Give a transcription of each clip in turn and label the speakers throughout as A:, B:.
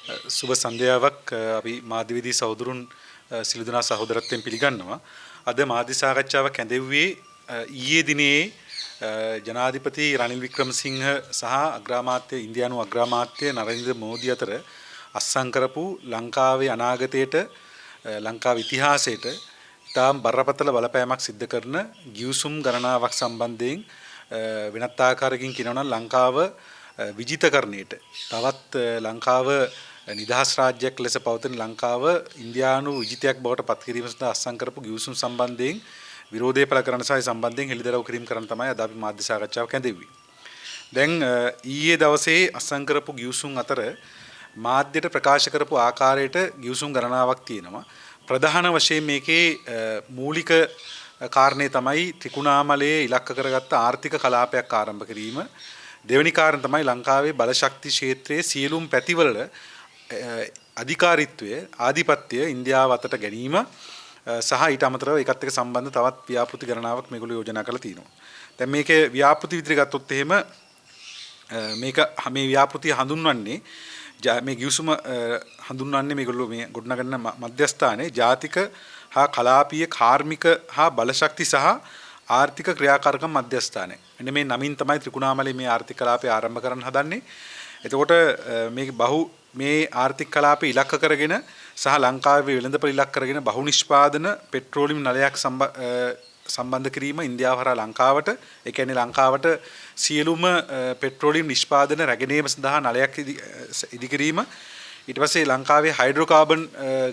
A: සුබ සන්ධ්‍යාවක් අපි මාධ්‍යවේදී සහෝදරුන් සිළු දෙනා සහෝදරත්වයෙන් පිළිගන්නවා. අද මාධ්‍ය සාකච්ඡාවක් ඇඳෙව්වේ ඊයේ දිනේ ජනාධිපති රනිල් වික්‍රමසිංහ සහ අග්‍රාමාත්‍ය ඉන්දියානු අග්‍රාමාත්‍ය නරේන්ද්‍ර මෝදි අතර අත්සන් කරපු ලංකාවේ අනාගතයට ලංකාවේ ඉතිහාසයට තාම බරපතල බලපෑමක් සිද්ධ කරන ගිවිසුම් ගණනාවක් සම්බන්ධයෙන් වෙනත් ආකාරයකින් කියනවා නම් ලංකාව විජිතකරණයට තවත් ලංකාව නිදහස් රාජ්‍යයක් ලෙස පවතින ලංකාව ඉන්දියානු විජිතයක් බවට පත් කිරීම සඳහා අත්සන් කරපු ගිවිසුම් සම්බන්ධයෙන් විරෝධය පළ කරන සහ සම්බන්ධයෙන් හෙළිදරව් කිරීම කරන තමයි අද අපි මාධ්‍ය සාකච්ඡාවක් ඇඳෙව්වේ. දැන් ඊයේ දවසේ අත්සන් කරපු ගිවිසුම් අතර මාධ්‍යට ප්‍රකාශ කරපු ආකාරයට ගිවිසුම් ගණනාවක් තියෙනවා. ප්‍රධාන වශයෙන් මේකේ මූලික කාරණේ තමයි ත්‍රිකුණාමලයේ ඉලක්ක කරගත්ත ආර්ථික කලාපයක් ආරම්භ කිරීම. දෙවෙනි කාරණය තමයි ලංකාවේ බලශක්ති ක්ෂේත්‍රයේ සියලුම පැතිවල අධිකාරීත්වය ආධිපත්‍යය ඉන්දියාව අතට ගැනීම සහ ඊට අමතරව ඒකත් එක්ක සම්බන්ධ තවත් ව්‍යාපෘති ගණනාවක් මේගොල්ලෝ යෝජනා කරලා තිනවා. දැන් මේකේ ව්‍යාපෘති විදිහට ගත්තොත් එහෙම මේ ව්‍යාපෘතිය හඳුන්වන්නේ මේ ගිවිසුම හඳුන්වන්නේ මේගොල්ලෝ මේ ගොඩනගන මධ්‍යස්ථානයේ ජාතික හා කලාපීය කාර්මික හා බලශක්ති සහ ආර්ථික ක්‍රියාකාරකම් මධ්‍යස්ථානය. එන්න මේ නමින් තමයි ත්‍රිකුණාමලයේ මේ ආර්ථික කලාපය ආරම්භ කරන්න හදන්නේ. එතකොට මේ ආර්ථික කලාපය ඉලක්ක කරගෙන සහ ලංකාවේ වෙළඳපොළ ඉලක්ක කරගෙන බහු නිෂ්පාදන පෙට්‍රෝලියම් නලයක් සම්බන්ධ කිරීම ඉන්දියාව හරහා ලංකාවට, ඒ කියන්නේ ලංකාවට සියලුම පෙට්‍රෝලියම් නිෂ්පාදන රැගෙනීම සඳහා නලයක් ඉදිකිරීම, ඊට පස්සේ ලංකාවේ හයිඩ්‍රෝකාබන්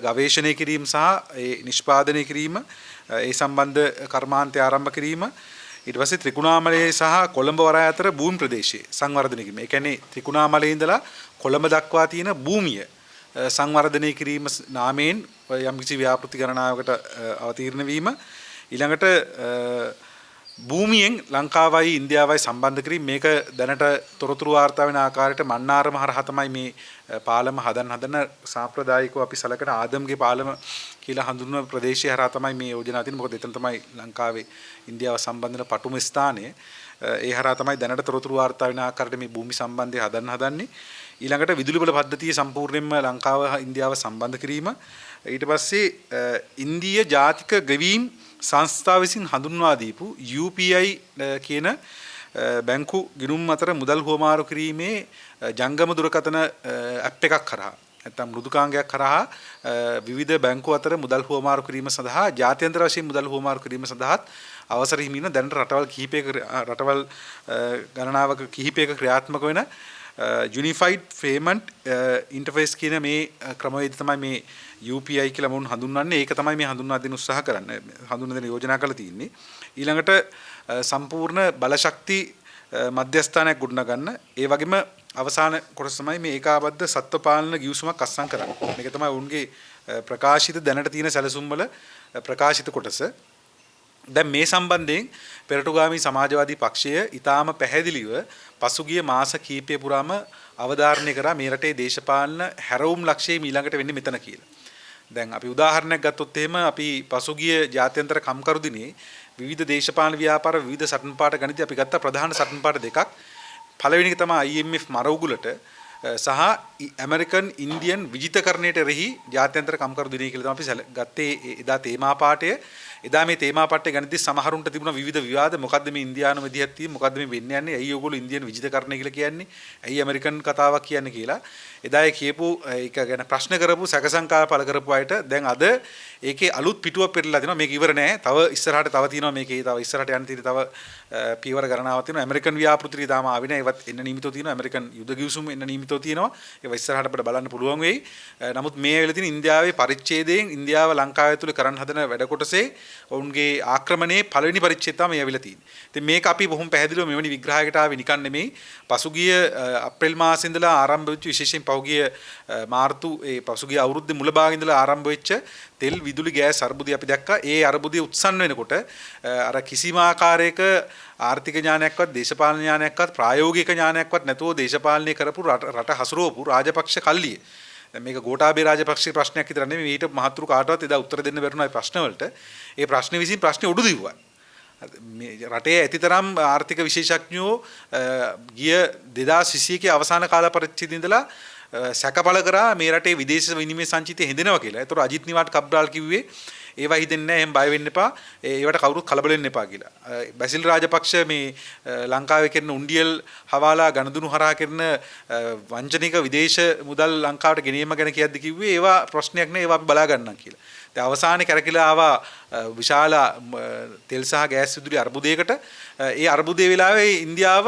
A: ගවේෂණය කිරීම සහ ඒ නිෂ්පාදනය කිරීම, ඒ සම්බන්ධ කර්මාන්තය ආරම්භ කිරීම, ඊට පස්සේ ත්‍රිකුණාමලයේ සහ කොළඹ වරාය අතර භූමි ප්‍රදේශයේ සංවර්ධනය කිරීම. ඒ කියන්නේ ත්‍රිකුණාමලයේ ඉඳලා කොළඹ දක්වා තියෙන භූමිය සංවර්ධනය කිරීම නාමයෙන් යම්කිසි ව්‍යාපෘති ගණනාවකට අවතීර්ණ වීම. ඊළඟට භූමියෙන් ලංකාවයි ඉන්දියාවයි සම්බන්ධ කිරීම. මේක දැනට තොරතුරු වාර්තා වෙන ආකාරයට මන්නාරම හරහා තමයි මේ පාලම හදන සාම්ප්‍රදායිකව අපි සලකන ආදම්ගේ පාලම කියලා හඳුන්වන ප්‍රදේශය හරහා තමයි මේ යෝජනා තියෙන්නේ. මොකද එතන තමයි ලංකාවේ ඉන්දියාව සම්බන්ධන පටුම ස්ථානය. ඒ හරහා තමයි දැනට තොරතුරු වාර්තා වෙන ආකාරයට මේ භූමි සම්බන්ධය හදන්නේ. ඊළඟට විදුලි බල පද්ධතිය සම්පූර්ණයෙන්ම ලංකාව හා ඉන්දියාව සම්බන්ධ කිරීම. ඊට පස්සේ ඉන්දීය ජාතික ගෙවීම් සංස්ථාව විසින් හඳුන්වා දීපු UPI කියන බැංකු ගිණුම් අතර මුදල් හුවමාරු කිරීමේ ජංගම දුරකථන ඇප් එකක් කරා නැත්නම් මෘදුකාංගයක් කරා විවිධ බැංකු අතර මුදල් හුවමාරු කිරීම සඳහා ජාත්‍යන්තර වශයෙන් මුදල් හුවමාරු කිරීම සඳහාත් අවසර හිමින දැනට රටවල් ගණනාවක කිහිපයක ක්‍රියාත්මක වෙන Unified Payment Interface කියන මේ ක්‍රමවේදය තමයි මේ UPI කියලා මොන හඳුන්වන්නේ. ඒක තමයි මේ හඳුන්වා දෙන්න උත්සාහ කරන්නේ. හඳුන්වා දෙන්න යෝජනා කරලා තියෙන්නේ. ඊළඟට සම්පූර්ණ බලශක්ති මධ්‍යස්ථානයක් ගොඩනගන්න. ඒ වගේම අවසාන කොටස තමයි මේ ඒකාබද්ධ සත්ව පාලන ගිවිසුමක් අත්සන් කරන්නේ. මේක තමයි උන්ගේ ප්‍රකාශිත දැනට තියෙන සැලසුම් වල ප්‍රකාශිත කොටස. දැන් මේ සම්බන්ධයෙන් පෙරටුගාමී සමාජවාදී පක්ෂය ඊටාම පැහැදිලිව පසුගිය මාස කීපය පුරාම අවධාරණය කරා මේ රටේ දේශපාලන හැරවුම් ලක්ෂ්‍යය ඊළඟට වෙන්නේ මෙතන කියලා. දැන් අපි උදාහරණයක් ගත්තොත් එහෙම අපි පසුගිය ජාත්‍යන්තර කම්කරු දිනේ විවිධ දේශපාලන ව්‍යාපාර විවිධ සටන් පාට ගණිතය අපි ගත්ත ප්‍රධාන සටන් පාට දෙකක්. පළවෙනි එක තමයි IMF මරවුගුලට සහ ඇමරිකන් ඉන්දියන් විජිතකරණයට එරෙහි ජාත්‍යන්තර කම්කරු දිනය කියලා තමයි අපි ගත්තේ එදා තේමා පාඨය. එදා මේ තේමා පාඨය ගණිතයේ සමහරුන්ට තිබුණ විවිධ විවාද. මොකද්ද මේ ඉන්දියානු විදිහක් තියෙන්නේ? මොකද්ද මේ වෙන්නේ යන්නේ? ඇයි ඔයගොල්ලෝ ඉන්දියන් විජිතකරණය කියලා කියන්නේ? ඇයි ඇමරිකන් කතාවක් කියන්නේ කියලා. එදා ඒ කියපු ඒක ගැන ප්‍රශ්න කරපු සැකසංකා පළ කරපු අයට දැන් අද ඒකේ අලුත් පිටුවක් පෙරලා දෙනවා. මේක ඉවර නෑ. තව ඉස්සරහට තව තියෙනවා මේකේ. තව ඉස්සරහට යන්න තියෙන තව පීවර ගණනාවක් තියෙනවා. ඇමරිකන් ව්‍යාපෘතිය තාම ආවේ නෑ. ඒවත් එන්න නියමිතව තියෙනවා. ඇමරිකන් යුද ගිවිසුම එන්න නියමිතව තියෙනවා. ඒව ඉස්සරහට අපිට බලන්න පුළුවන් වෙයි. නමුත් මේ වෙලාවේ තියෙන ඉන්දියාවේ පරිච්ඡේදයෙන් ඉන්දියාව ලංකාව ඇතුළේ කරන්න හදන වැඩ කොටසේ ඔවුන්ගේ ආක්‍රමණයේ පළවෙනි පරිච්ඡේදය තමයි මේ ඇවිල්ලා තියෙන්නේ. ඉතින් මේක අපි බොහොම පැහැදිලිව මෙවැනි විග්‍රහයකට ආවේ නිකන් නෙමෙයි. පසුගිය අප්‍රේල් මාසෙ ඉඳලා ආරම්භ වෙච්ච විශේෂයෙන් පහුගිය මාර්තු පසුගිය අවුරුද්දේ මුල භාගයේ ඉඳලා ආරම්භ වෙච්ච තෙල් විදුලි ගෑස් අර්බුදය අපි දැක්කා. ඒ අර්බුදය උත්සන්න වෙනකොට අර කිසිම ආකාරයක ආර්ථික ඥානයක්වත් දේශපාලන ඥානයක්වත් ප්‍රායෝගික ඥානයක්වත් නැතුව දේශපාලනය කරපු රට හසුරුවපු රාජපක්ෂ කල්ලිය. දැන් මේක ගෝඨාභය රාජපක්ෂගේ ප්‍රශ්නයක් විතර නෙමෙයි. ඊට මහතුරු කාටවත් එදා උත්තර දෙන්න බැරුණා ඒ ප්‍රශ්න වලට. ඒ ප්‍රශ්න විසින් ප්‍රශ්නේ උඩු දිව්වා. රටේ ඇතිතරම් ආර්ථික විශේෂඥයෝ ගිය 2021 අවසාන කාල පරිච්ඡේදයේ ඉඳලා සැකපල කරා මේ රටේ විදේශ විනිමය සංචිතය හිඳෙනවා කියලා. ඒතර අජිත් නිවාඩ් කබ්‍රාල් කිව්වේ ඒවා හිතෙන්නේ නැහැ, එහෙම බය වෙන්න එපා, ඒවට කවුරුත් කලබල වෙන්න එපා කියලා. බැසිල් රාජපක්ෂ මේ ලංකාවේ කරන උණ්ඩියල් හවාලා ගණදුණු හරහා කරන වංචනික විදේශ මුදල් ලංකාවට ගෙනීම ගැන කියද්දි කිව්වේ ඒවා ප්‍රශ්නයක් නෑ, ඒවා අපි බලා ගන්නම් කියලා. දැන් අවසානයේ කරකිලා ආවා විශාල තෙල් සහ ගෑස් විදුලි අර්බුදයකට. ඒ අර්බුදයේ වෙලාවේ ඉන්දියාව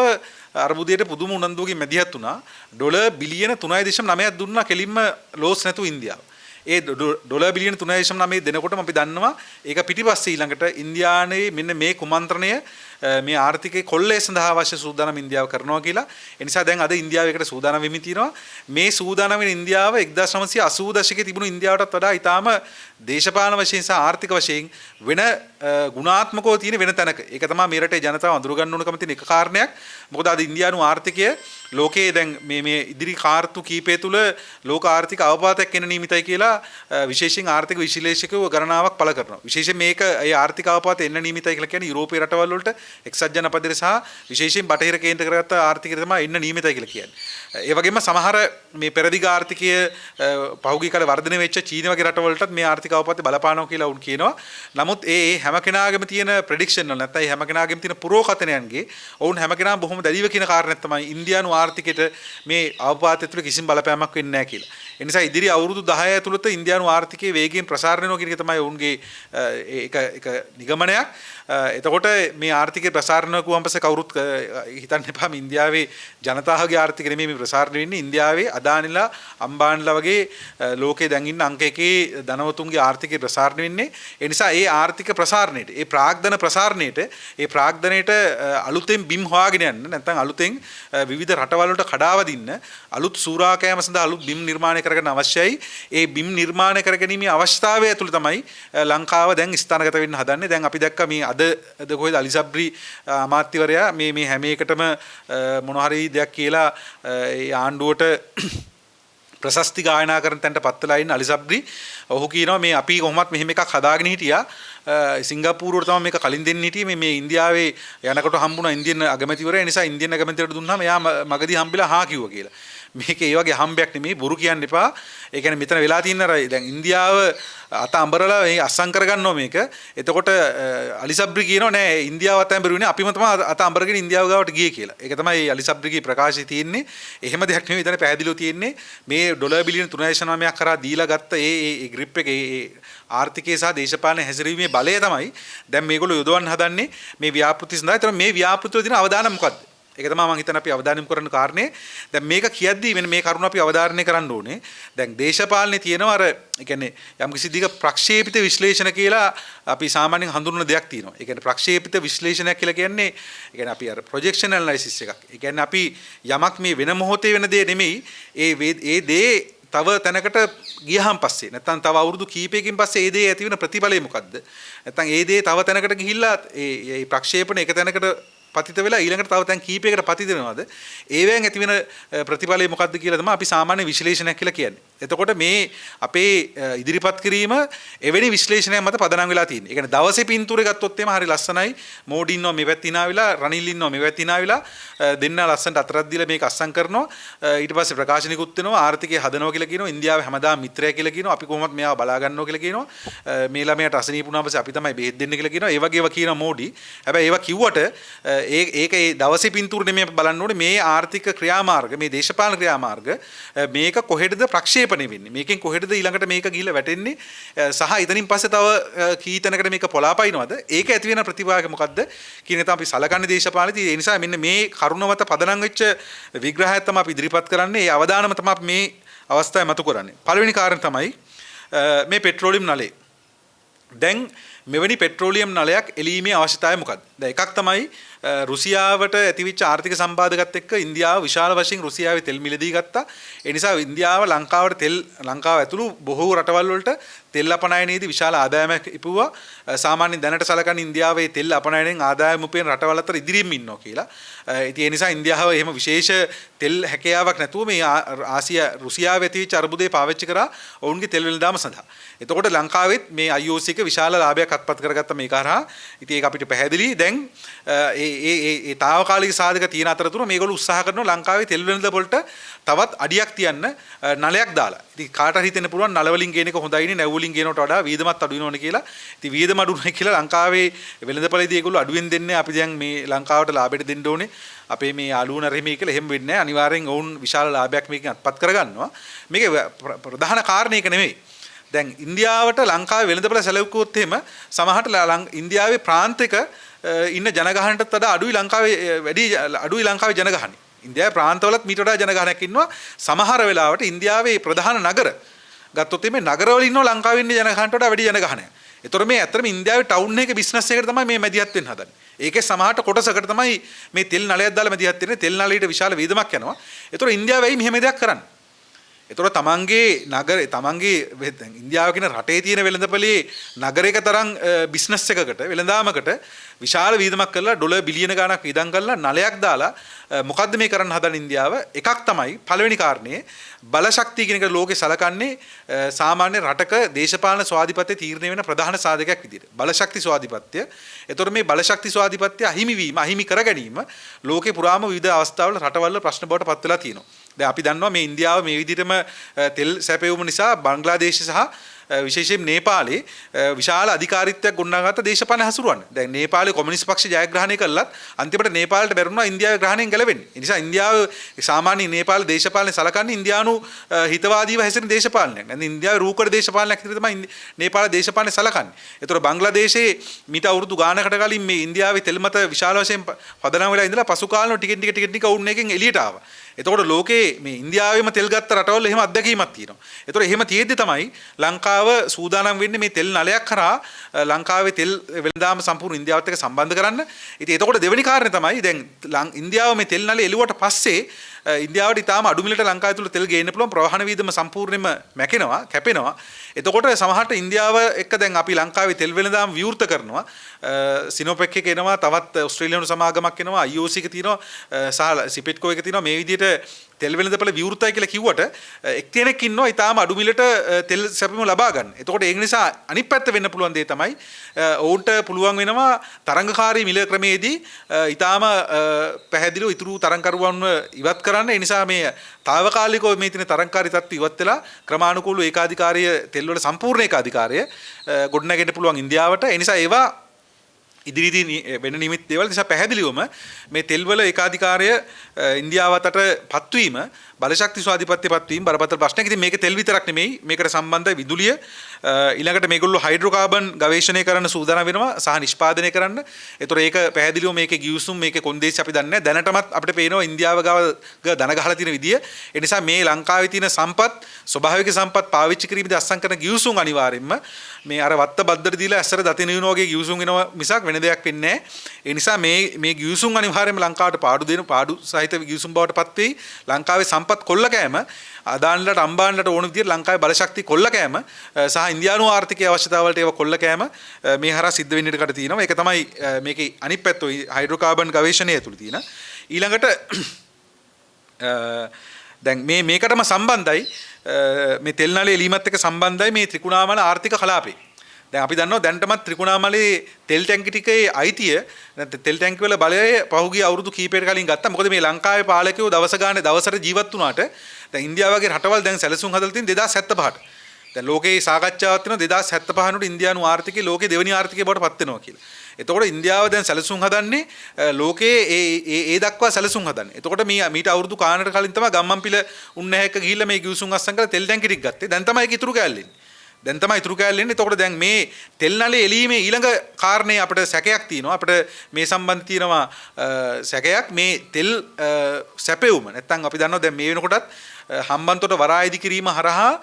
A: අර්බුදයට පුදුම උනන්දුවකින් මැදිහත් වුණා. ඩොලර් බිලියන 3.9ක් දුන්නා කෙලින්ම ලෝස් නැතුව ඉන්දියාව. ඒ ඩොලර් බිලියන 3.9 දෙනකොටම අපි දන්නවා ඒක පිටිපස්සේ ඊළඟට ඉන්දියාවේ මෙන්න මේ කුමන්ත්‍රණය මේ ආර්ථිකයේ කොල්ලේ සඳහා අවශ්‍ය සූදානම් ඉන්දියාව කරනවා කියලා. ඒ නිසා දැන් අද ඉන්දියාව එකට සූදානම් වෙමින් තියෙනවා. මේ සූදානම් වෙන ඉන්දියාව 1980 දශකයේ තිබුණු ඉන්දියාවටත් වඩා ඊටාම දේශපාලන වශයෙන් සහ ආර්ථික වශයෙන් වෙන ගුණාත්මකව තියෙන වෙන තැනක. ඒක තමයි මේ රටේ ජනතාව අඳුර ගන්න ඕනකම තියෙන එක කාරණයක්. මොකද අද ඉන්දියානු ආර්ථිකය ලෝකයේ දැන් මේ ඉදිරි කාර්තු කීපය තුල ලෝක ආර්ථික අවපාතයක් එන නිමිතයි කියලා විශේෂයෙන් ආර්ථික විශ්ලේෂකයෝ ගණනාවක් පළ කරනවා. විශේෂයෙන් මේක ඒ ආර්ථික අවපාතය එන්න නිමිතයි කියලා කියන්නේ යුරෝපීය රටවල් වලට එක්සත් ජනපදයේ සහ විශේෂයෙන් බටහිර කේන්ද්‍ර කරගත්ත ආර්ථිකය තමයි එන්න නියමිතයි කියලා කියන්නේ. ඒ වගේම සමහර මේ පෙරදිග ආර්ථිකය පහුගිය කාලේ වර්ධනය වෙච්ච චීන වගේ රටවලටත් මේ ආර්ථික අවපාතය බලපානවා කියලා උන් කියනවා. නමුත් ඒ හැම කෙනාගේම තියෙන ප්‍රෙඩික්ෂන් වල නැත්නම් හැම කෙනාගේම තියෙන පුරෝකථනයන්ගේ ඔවුන් හැම කෙනාම බොහොම දැඩිව කියන කාරණයක් තමයි ඉන්දියානු ආර්ථිකයට මේ අවපාතය තුළ කිසිම බලපෑමක් වෙන්නේ නැහැ කියලා. ඒ නිසා ඉදිරි අවුරුදු 10 ඇතුළත ඉන්දියානු ආර්ථිකයේ වේගයෙන් ප්‍රසාරණය වෙනවා කියන එක තමයි ඔවුන්ගේ එක නිගමනයක්. එතකොට මේ ආර්ථිකයේ ප්‍රසාරණය වුවම පස්සේ කවුරුත් හිතන්න එපා මේ ඉන්දියාවේ ජනතාවගේ ආර්ථිකය නෙමෙයි මේ ප්‍රසාරණය වෙන්නේ. ඉන්දියාවේ අදානිලා අම්බානිලා වගේ ලෝකේ දැන් ඉන්න අංක එකේ ධනවතුන්ගේ ආර්ථිකය ප්‍රසාරණය වෙන්නේ. ඒ නිසා ඒ ආර්ථික ප්‍රසාරණයට, ඒ ප්‍රාග්ධන ප්‍රසාරණයට, ඒ ප්‍රාග්ධනයට අලුතෙන් බිම් හොයාගෙන යන්න නැත්නම් අලුතෙන් විවිධ රටවල් වලට කඩාවදින්න අලුත් සූරාකෑම සඳහා අලුත් බිම් නිර්මාණය කරගන්න අවශ්‍යයි. ඒ බිම් නිර්මාණය කරගැනීමේ අවශ්‍යතාවය ඇතුළේ තමයි ලංකාව දැන් ස්ථානගත වෙන්න හදන්නේ. දැන් අපි දැක්ක මේ අද කොහෙද අලිසබ්රි අමාත්‍යවරයා මේ හැම එකටම මොන හරි දෙයක් කියලා ඒ ආණ්ඩුවට ප්‍රශස්ති ගායනා කරන තැනට පත්වලා ඉන්න අලිසබ්රි ඔහු කියනවා මේ අපි කොහොමත් මෙහෙම එකක් හදාගෙන හිටියා. සිංගප්පූරුවට තමයි මේක කලින් දෙන්න හිටියේ. මේ ඉන්දියාවේ යනකොට හම්බුණා ඉන්දියන් අගමැතිවරයා. ඒ නිසා ඉන්දියන් අගමැතිවරට දුන්නාම එයා මගදී හම්බෙලා හා කිව්වා කියලා. මේක ඒ වගේ හම්බයක් නෙමෙයි, බොරු කියන්න එපා. ඒ කියන්නේ මෙතන වෙලා තියෙන අර දැන් ඉන්දියාව අත අඹරලා මේ අස්සම් කරගන්නවා මේක. එතකොට අලිසබ්රි කියනවා නෑ ඉන්දියාව අත අඹරුනේ අපිම තමයි අත අඹරගෙන ඉන්දියාව ගාවට ගියේ කියලා. ඒක තමයි අලිසබ්රිගේ ප්‍රකාශය තියෙන්නේ. එහෙම දෙයක් නෙමෙයි ඉතින් පැහැදිලිව තියෙන්නේ. මේ ඩොලර් බිලියන 3.9ක් කරා දීලා ගත්ත ඒ ග්‍රිප් එක ඒ ආර්ථිකයේ සහ දේශපාලන හැසිරීමේ බලය තමයි දැන් මේගොල්ලෝ යොදවන්න හදන්නේ මේ ව්‍යාපෘති සඳහා. ඒතර මේ ව්‍යාපෘතිවල තියෙන අවදානම් මොකද්ද? ඒක තමයි මම හිතන්නේ අපි අවධානය කරන කාරණේ. දැන් මේක කියද්දී මෙන්න මේ කරුණ අපි අවධාරණය කරන්න ඕනේ. දැන් දේශපාලනේ තියෙනවා අර ඒ කියන්නේ යම්කිසි දිග ප්‍රක්ෂේපිත විශ්ලේෂණ කියලා අපි සාමාන්‍යයෙන් හඳුන්වන දෙයක් තියෙනවා. ඒ කියන්නේ ප්‍රක්ෂේපිත විශ්ලේෂණයක් කියලා කියන්නේ ඒ කියන්නේ අපි අර ප්‍රොජෙක්ෂන් ඇනලයිසිස් එකක්. ඒ කියන්නේ අපි යමක් මේ වෙන මොහොතේ වෙන දේ නෙමෙයි ඒ දේ තව තැනකට ගියහම පස්සේ නැත්නම් තව අවුරුදු කීපයකින් පස්සේ ඒ දේ ඇති වෙන ප්‍රතිඵලය මොකද්ද? නැත්නම් ඒ දේ තව තැනකට ගිහිල්ලා ඒ ප්‍රක්ෂේපණ එක තැනකට පතිත වෙලා ඊළඟට තව තැන් කීපයකට පතිත වෙනවද? ඒවෙන් ඇති වෙන ප්‍රතිඵලය මොකද්ද කියලා තමයි අපි සාමාන්‍ය විශ්ලේෂණයක් කියලා කියන්නේ. එතකොට මේ අපේ ඉදිරිපත් කිරීම එවැනි විශ්ලේෂණයක් මත පදනම් වෙලා තියෙනවා. ඒ කියන්නේ දවසේ පින්තූරේ ගත්තොත් එimhe හරි ලස්සනයි. මෝඩි ඉන්නවා මේ පැත්ත hinaවිලා, රනිල් ඉන්නවා මේ පැත්ත hinaවිලා දෙන්න ලස්සනට අතරක් දීලා මේක අස්සම් කරනවා. ඊට පස්සේ ප්‍රකාශනිකුත් වෙනවා ආර්ථිකය හදනවා කියලා කියනවා. ඉන්දියාව හැමදාම මිත්‍රයා කියලා කියනවා. අපි කොහොමවත් මෙයාව බලා ගන්නවා කියලා කියනවා. මේ ළමයාට අසනීප වුණාම පස්සේ අපි තමයි බෙහෙත් දෙන්න කියලා කියනවා. ඒ වගේ ඒවා කියනවා මෝඩි. හැබැයි ඒවා කිව්වට ඒක ඒ දවසේ පින්තූර නෙමෙයි අපි බලන්න ඕනේ මේ ආර්ථික ක්‍රියාමාර්ග මේ දේශපාලන ක්‍රියාමාර්ග මේක කොහෙටද ප්‍රක්ෂේපණය වෙන්නේ මේකෙන් කොහෙටද ඊළඟට මේක ගිහිල්ලා වැටෙන්නේ සහ ඊතනින් පස්සේ තව කී තැනකට මේක පොළාපයින්නවද ඒක ඇති වෙන ප්‍රතිභාගය මොකද්ද කියන එක අපි සලකන්නේ දේශපාලනයේදී ඒ නිසා මෙන්න මේ කරුණ මත පදනම් වෙච්ච විග්‍රහයක් තමයි අපි ඉදිරිපත් කරන්නේ ඒ අවදානම තමයි අපි මේ අවස්ථාවේ මතු කරන්නේ පළවෙනි කාරණය තමයි මේ පෙට්‍රෝලියම් නලය දැන් මෙවැනි පෙට්‍රෝලියම් නලයක් එලීමේ අවශ්‍යතාවය මොකක්ද? දැන් එකක් තමයි රුසියාවට ඇතිවිච්ච ආර්ථික සම්බාධකත් එක්ක ඉන්දියාව විශාල වශයෙන් රුසියාවේ තෙල් මිලදී ගත්තා. ඒ නිසා ඉන්දියාව ලංකාව ඇතුළු බොහෝ රටවල් වලට තෙල් අපනයනයේදී විශාල ආදායමක් ඉපුවා. සාමාන්‍යයෙන් දැනට සලකන ඉන්දියාවේ තෙල් අපනයනයෙන් ආදායම උපයන රටවල් අතර ඉදිරියෙන් ඉන්නවා කියලා. ඉතින් ඒ නිසා ඉන්දියාව එහෙම විශේෂ තෙල් හැකියාවක් නැතුව මේ රුසියාවේ ඇතිවෙච්ච අර්බුදේ පාවිච්චි කරා ඔවුන්ගේ තෙල් වෙළඳාම සඳහා. එතකොට ලංකාවෙත් මේ IOC එක විශාල ලාභයක් අත්පත් කරගත්ත මේ කරා. ඉතින් ඒක අපිට පැහැදිලි. දැන් ඒ తాවකාලික සාධක තියෙන අතරතුර මේගොල්ලෝ උත්සාහ කරනවා ලංකාවේ තෙල් වෙළඳ වලට තවත් අඩියක් තියන්න නලයක් දාලා. ඉතින් කාට හරි හිතෙන්න පුළුවන් නල වලින් ගේන එක හොඳයිනේ නැව් වලින් ගේනවට වඩා වීදමත් අඩු වෙනවනේ කියලා. ඉතින් වීදම අඩු නැහැ කියලා ලංකාවේ වෙළඳපළේදී ඒගොල්ලෝ අඩුවෙන් දෙන්නේ අපි දැන් මේ ලංකාවට ලාභයට දෙන්න ඕනේ. අපේ මේ ආලුව නැරෙමි කියලා එහෙම වෙන්නේ නැහැ. අනිවාර්යෙන් ඔවුන් විශාල ලාභයක් මේකෙන් අත්පත් කරගන්නවා. මේක ප්‍රධාන කාරණේක නෙමෙයි. දැන් ඉන්දියාවට ලංකාවේ වෙළඳපළ සැලකුවොත් එහෙම සමහරට ඉන්දියාවේ ප්‍රාන්තික ඉන්න ජනගහනටත් වඩා අඩුයි ලංකාවේ ජනගහනය. ඉන්දියාවේ ප්‍රාන්තවලත් මීට වඩා ජනගහනයක් ඉන්නවා. සමහර වෙලාවට ඉන්දියාවේ ප්‍රධාන නගර ගත්තොත් මේ නගරවල ඉන්නවා ලංකාවේ ඉන්න ජනගහනට වඩා වැඩි ජනගහනයක්. ඒතර මේ ඇත්තටම ඉන්දියාවේ ටවුන් එකේ බිස්නස් එකකට තමයි මේ මැදිහත් වෙන්න හදන්නේ. ඒකේ සමහරට කොටසකට තමයි මේ තෙල් නලයක් දාලා මැදිහත් වෙන්නේ. තෙල් නලයට විශාල වේදමක් යනවා. ඒතර ඉන්දියාව වෙයි මෙහෙම දෙයක් කරන්නේ. ඒතර තමන්ගේ නගරේ තමන්ගේ ඉන්දියාව කියන රටේ තියෙන වෙළඳපොලේ නගරයක තරම් බිස්නස් එකකට වෙළඳාමකට විශාල වීදමක් කරලා ඩොලර් බිලියන ගණනක් වියදම් කරලා නලයක් දාලා මොකද්ද මේ කරන්න හදන ඉන්දියාව? එකක් තමයි පළවෙනි කාරණේ බලශක්තිය කියන එක ලෝකේ සලකන්නේ සාමාන්‍ය රටක දේශපාලන ස්වාධිපත්‍ය තීරණය වෙන ප්‍රධාන සාධකයක් විදිහට. බලශක්ති ස්වාධිපත්‍ය. ඒතකොට මේ බලශක්ති ස්වාධිපත්‍ය අහිමි කර ගැනීම ලෝකේ පුරාම විවිධ අවස්ථාවල රටවල ප්‍රශ්න බවට පත් වෙලා තියෙනවා. දැන් අපි දන්නවා මේ ඉන්දියාව මේ විදිහටම තෙල් සැපයුම නිසා බංග්ලාදේශ සහ විශේෂයෙන් නේපාලේ විශාල අධිකාරීත්වයක් ගොඩනගාගත්ත දේශපාලන හසුරුවන්න. දැන් නේපාලේ කොමියුනිස්ට් පක්ෂ ජයග්‍රහණය කළත් අන්තිමට නේපාලට බැරුණා ඉන්දියාවේ ග්‍රහණයෙන් ගැලවෙන්න. ඒ නිසා ඉන්දියාව සාමාන්‍ය නේපාල දේශපාලනේ සලකන්නේ ඉන්දියානු හිතවාදීව හැසිරෙන දේශපාලනයක්. නැත්නම් ඉන්දියාවේ රූකඩ දේශපාලනයක් විදිහට තමයි නේපාල දේශපාලනේ සලකන්නේ. ඒතර බංග්ලාදේශයේ මීට අවුරුදු ගානකට කලින් මේ ඉන්දියාවේ තෙල් මත විශාල වශයෙන් පදනම් වෙලා ඉඳලා පසු කාලෙම ටික ඔවුන් එකෙන් එළියට ආවා. එතකොට ලෝකේ මේ ඉන්දියාවෙම තෙල් ගත්ත රටවල එහෙම අත්දැකීමක් තියෙනවා. ඒතකොට එහෙම තියෙද්දි තමයි ලංකාව සූදානම් වෙන්නේ මේ තෙල් නලයක් කරා ලංකාවේ තෙල් වෙළඳාම සම්පූර්ණ ඉන්දියාවත් එක්ක සම්බන්ධ කරන්න. ඉතින් එතකොට දෙවෙනි කාරණේ තමයි දැන් ඉන්දියාව මේ තෙල් නලය එළුවට පස්සේ ඉන්දියාවට ඉතාලම අඩු මිලට ලංකාව තුළ තෙල් ගේන්න පුළුවන් ප්‍රවාහන වීදම සම්පූර්ණයෙන්ම කැපෙනවා. එතකොට සමහරට ඉන්දියාව එක්ක දැන් අපි ලංකාවේ තෙල් වෙළඳාම විවෘත කරනවා. සිනෝපෙක් එක එනවා, තවත් ඕස්ට්‍රේලියානු සමාගමක් එනවා, IOC එක තියෙනවා, සහ සිපෙට්කෝ එක තියෙනවා. මේ විදිහට තෙල් වෙළඳපළ විවෘතයි කියලා කිව්වට එක්කෙනෙක් ඉන්නවා ඉතාලම අඩු මිලට තෙල් සැපයීම ලබා ගන්න. එතකොට ඒ නිසා අනිත් පැත්ත වෙන්න පුළුවන් දේ තමයි ඔවුන්ට පුළුවන් වෙනවා තරංගකාරී මිල ක්‍රමයේදී ඉතාලම පැහැදිලිව ඉතුරු තරංකරුවන්ව ඉවත් කරන්න. ඒ නිසා මේ తాවකාලිකව මේ තියෙන තරංකාරී තත්ත්ව ඉවත් වෙලා ක්‍රමානුකූලව ඒකාධිකාරීය තෙල් වල සම්පූර්ණ ඒකාධිකාරය ගොඩනගෙන්න පුළුවන් ඉන්දියාවට. ඒ නිසා ඒවා ඉදිරියේදී වෙන නිමිති දේවල් නිසා පැහැදිලිවම මේ තෙල් වල ඒකාධිකාරය ඉන්දියාවතට පත්වීම බලශක්ති ස්වාධිපත්‍ය පත්වීම බරපතල ප්‍රශ්නයක්. ඉතින් මේක තෙල් විතරක් නෙමෙයි මේකට සම්බන්ධ විදුලිය ඊළඟට මේගොල්ලෝ හයිඩ්‍රෝකාබන් ගවේෂණය කරන්න සූදානම් වෙනවා සහ නිෂ්පාදනය කරන්න. ඒතොර ඒක පැහැදිලිව මේකේ ගිවිසුම් මේකේ කොන්දේසි අපි දන්නේ නැහැ. දැනටමත් අපිට පේනවා ඉන්දියාව ගාව දන ගහලා තියෙන විදිය. ඒ නිසා මේ ලංකාවේ තියෙන සම්පත් ස්වභාවික සම්පත් පාවිච්චි කිරීමේදී අත්සන් කරන ගිවිසුම් අනිවාර්යෙන්ම මේ අර වත්ත බද්දට දීලා ඇස්සර දතින වෙන වගේ ගිවිසුම් වෙනවා මිසක් වෙන දෙයක් වෙන්නේ නැහැ. ඒ නිසා මේ ගිවිසුම් අනිවාර්යෙන්ම ලංකාවට පාඩු සහිත ගිවිසුම් බවට පත් වෙයි. ලංකාවේ සම්පත් කොල්ල කෑම අදානලට අම්බානලට ඕන විදිහට ලංකාවේ බලශක්ති කොල්ල කෑම සහ ඉන්දියානු ආර්ථිකයේ අවශ්‍යතාවලට ඒව කොල්ල කෑම මේ හරහා සිද්ධ වෙන්න ඉඩ තියෙනවා. ඒක තමයි මේකේ අනිත් පැත්ත හයිඩ්‍රෝකාබන් ගවේෂණය ඇතුළේ තියෙන. ඊළඟට දැන් මේකටම සම්බන්ධයි මේ තෙල් නලයේ ලීමත් එක්ක සම්බන්ධයි මේ ත්‍රිකුණාමල ආර්ථික කලාපේ. දැන් අපි දන්නවා දැනටමත් ත්‍රිකුණාමලේ තෙල් ටැංකි ටිකේ අයිතිය නැත්නම් තෙල් ටැංකි වල බලය පහුගිය අවුරුදු කීපයකට කලින් ගත්තා. මොකද මේ ලංකාවේ පාලකයෝ දවස ගානේ දවසට ජීවත් වුණාට දැන් ඉන්දියාව වගේ රටවල් දැන් සැලසුම් හදලා තියෙන 2075ට. දැන් ලෝකේ සාකච්ඡාවක් තියෙනවා 2075 නුට ඉන්දියානු ආර්ථිකය ලෝකේ දෙවෙනි ආර්ථිකය බවට පත් වෙනවා කියලා. එතකොට ඉන්දියාව දැන් සැලසුම් හදන්නේ ලෝකයේ ඒ දක්වා සැලසුම් හදන්නේ. එතකොට මීට අවුරුදු කාලකට කලින් තමයි ගම්මන්පිල උන්නැහැක ගිහිල්ලා මේ ගිවිසුම් අස්සම් කරලා තෙල් ටැංකි ටික ගත්තේ. දැන් තමයි ඒක ඉතුරු කෑල්ලෙන්නේ. එතකොට දැන් මේ තෙල් නලයේ එළීමේ ඊළඟ කාරණේ අපිට සැකයක් තියෙනවා. අපිට මේ සම්බන්ධ තියෙනවා සැකයක් මේ තෙල් සැපෙවුම. නැත්තම් අපි දන්නවා දැන් මේ වෙනකොටත් හම්බන්තොට වරායදි කිරීම හරහා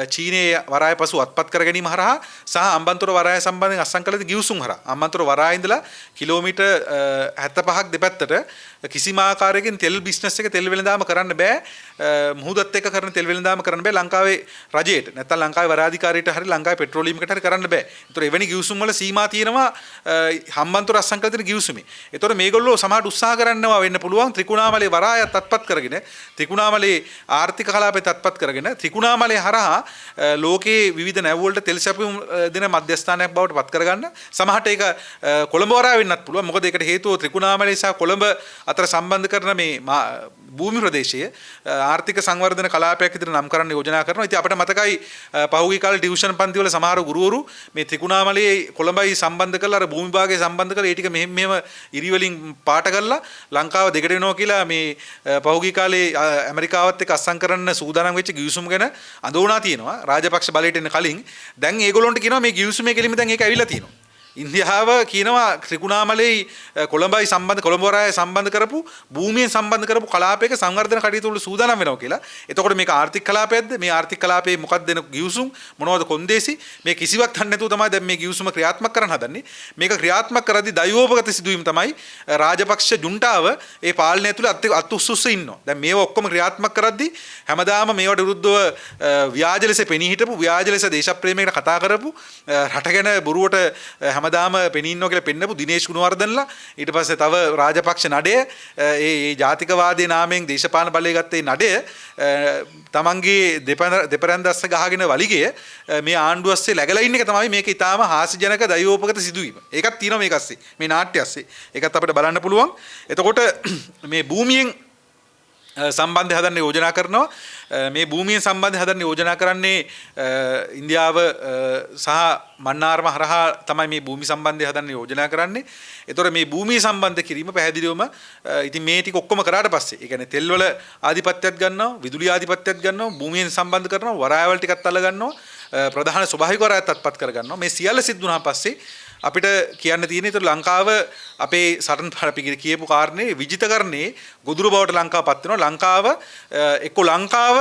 A: චීනයේ වරාය පසු අත්පත් කර ගැනීම හරහා සහ අම්බන්තොට වරාය සම්බන්ධයෙන් අත්සන් කළ ගිවිසුම් හරහා අම්බන්තොට වරාය ඉඳලා කිලෝමීටර් 75ක් දෙපැත්තට කිසිම ආකාරයකින් තෙල් බිස්නස් එක තෙල් වෙළඳාම කරන්න බෑ මුහුදත් එක්ක කරන තෙල් වෙළඳාම කරන්න බෑ ලංකාවේ රජයට නැත්නම් ලංකාවේ වරාධිකාරියට හරි ලංකාවේ පෙට්‍රෝලියම් එකට හරි කරන්න බෑ. ඒතර එවැනි ගිවිසුම් වල සීමා තියෙනවා හම්බන්තොට අත්සන් කළ තියෙන ගිවිසුමේ. ඒතර මේගොල්ලෝ සමහරට උත්සාහ කරනවා වෙන්න පුළුවන් ත්‍රිකුණාමලේ වරායත් අත්පත් කරගෙන ත්‍රිකුණාමලේ ආර්ථික කලාපෙත් අත්පත් කරගෙන ත්‍රිකුණාමලේ හරහා ලෝකයේ විවිධ නැව් වලට තෙල් සැපයුම් දෙන මධ්‍යස්ථානයක් බවට පත් කරගන්න. සමහරට ඒක කොළඹ වරාය වෙන්නත් පුළුවන්. මොකද ඒකට හේතුව ත්‍රිකුණාමලේ සහ කොළඹ අතර සම්බන්ධ කරන මේ භූමි ප්‍රදේශයේ ආර්ථික සංවර්ධන කලාපයක් විදිහට නම් කරන්න යෝජනා කරනවා. ඉතින් අපිට මතකයි පහුගිය කාලේ ටියුෂන් පන්ති වල සමහර ගුරුවරු මේ ත්‍රිකුණාමලයේ කොළඹයි සම්බන්ධ කරලා අර භූමි භාගය සම්බන්ධ කරලා ඒ ටික මෙහෙම ඉරි වලින් පාට කරලා ලංකාව දෙකට වෙනවා කියලා මේ පහුගිය කාලේ ඇමරිකාවත් එක්ක අත්සන් කරන්න සූදානම් වෙච්ච ගිවිසුම ගැන අඳෝනා තියෙනවා. රාජපක්ෂ බලයට එන්න කලින් දැන් ඒගොල්ලන්ට කියනවා මේ ගිවිසුමේ කෙලින්ම දැන් ඒක ඇවිල්ලා තියෙනවා. ඉන්දියාව කියනවා ත්‍රිකුණාමලේ කොළඹයි සම්බන්ධ කොළඹ වරාය සම්බන්ධ කරපු භූමියෙන් සම්බන්ධ කරපු කලාපයක සංවර්ධන කටයුතු වල සූදානම් වෙනවා කියලා. එතකොට මේක ආර්ථික කලාපයක්ද? මේ ආර්ථික කලාපේ මොකක්ද දෙන ගිවිසුම් මොනවද කොන්දේසි? මේ කිසිවක් තන්නේ නැතුව තමයි දැන් මේ ගිවිසුම ක්‍රියාත්මක කරන්න හදන්නේ. මේක ක්‍රියාත්මක කරද්දී දයෝපගත සිදුවීම තමයි රාජපක්ෂ ජුන්ටාව ඒ පාලනය ඇතුළේ අත් උස්සුස්ස ඉන්නවා. දැන් මේව ඔක්කොම ක්‍රියාත්මක කරද්දී හැමදාම මේවට විරුද්ධව ව්‍යාජ ලෙස පෙනී හිටපු ව්‍යාජ ලෙස දේශප්‍රේමයකට කතා කරපු රට ගැන බොරුවට හැමදාම පෙනී ඉන්නවා කියලා පෙන්නපු දිනේෂ් ගුණවර්ධනලා ඊට පස්සේ තව රාජපක්ෂ නඩය ඒ ජාතිකවාදී නාමයෙන් දේශපාලන බලය ගත්ත ඒ නඩය තමන්ගේ දෙපරන්දස්ස ගහගෙන වලිගය මේ ආණ්ඩුව අස්සේ läගලා ඉන්න එක තමයි මේක ඊටාම හාස්‍යජනක දයෝපගත සිදුවීම. ඒකත් තියෙනවා මේක අස්සේ. මේ නාට්‍ය අස්සේ. ඒකත් අපිට බලන්න පුළුවන්. එතකොට මේ භූමියෙන් සම්බන්ධය හදන්න යෝජනා කරනවා. මේ භූමිය සම්බන්ධය හදන්න යෝජනා කරන්නේ ඉන්දියාව සහ මන්නාරම හරහා තමයි මේ භූමි සම්බන්ධය හදන්න යෝජනා කරන්නේ. ඒතොර මේ භූමිය සම්බන්ධ කිරීම පැහැදිලිවම ඉතින් මේ ටික ඔක්කොම කරාට පස්සේ ඒ කියන්නේ තෙල් වල ආධිපත්‍යයක් ගන්නවා, විදුලි ආධිපත්‍යයක් ගන්නවා, භූමියෙන් සම්බන්ධ කරනවා, වරායවල ටිකත් අල්ල ගන්නවා, ප්‍රධාන ස්වභාවික වරායත් අත්පත් කර ගන්නවා. මේ සියල්ල සිද්ධ වුණාන් පස්සේ අපිට කියන්න තියෙන ඒතර ලංකාව අපේ සටන් අපි කියපු කාරණේ විජිතකරණේ ගොදුරු බවට ලංකාව පත් වෙනවා. ලංකාව එක්ක ලංකාව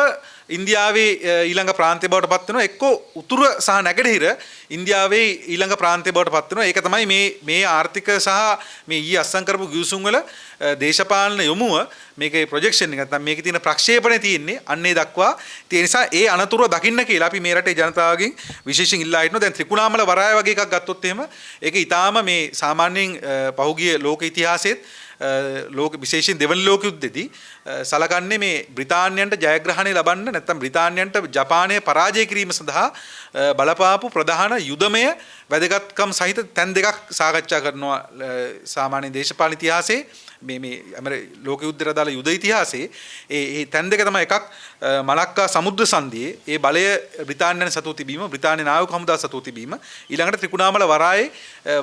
A: ඉන්දියාවේ ඊළඟ ප්‍රාන්තය බවට පත් වෙනවා, එක්ක උතුර සහ නැගෙනහිර ඉන්දියාවේ ඊළඟ ප්‍රාන්තය බවට පත් වෙනවා. ඒක තමයි මේ ආර්ථික සහ මේ ඊ අත්සන් කරපු ගිවිසුම් වල දේශපාලන යොමුව මේකේ ප්‍රොජෙක්ෂන් එක නැත්නම් මේකේ තියෙන ප්‍රක්ෂේපණය තියෙන්නේ අන්නේ දක්වා. ඒ නිසා ඒ අනතුරු දකින්න කියලා අපි මේ රටේ ජනතාවගෙන් විශේෂයෙන් ඉල්ලා හිටනවා. දැන් ත්‍රිකුණාමල වරාය වගේ එකක් ගත්තොත් එහෙම ඒක ඊටාම මේ සාමාන්‍යයෙන් පහුගිය ලෝක ඉතිහාසයේත් ලෝක විශේෂයෙන් දෙවන ලෝක යුද්ධෙදී සලකන්නේ මේ බ්‍රිතාන්‍යයන්ට ජයග්‍රහණය ලබන්න නැත්නම් බ්‍රිතාන්‍යයන්ට ජපානය පරාජය කිරීම සඳහා බලපාපු ප්‍රධාන යුදමය වැදගත්කම් සහිත තැන් දෙකක් සාකච්ඡා කරනවා සාමාන්‍ය දේශපාලන ඉතිහාසයේ මේ ලෝක යුද්ධයට දාලා යුද ඉතිහාසයේ ඒ තැන් දෙක තමයි එකක් මලක්කා සමුද්‍ර සංධියේ ඒ බලය බ්‍රිතාන්‍යයන් සතු තිබීම බ්‍රිතාන්‍ය නාවික හමුදාව සතු තිබීම ඊළඟට ත්‍රිකුණාමල වරායේ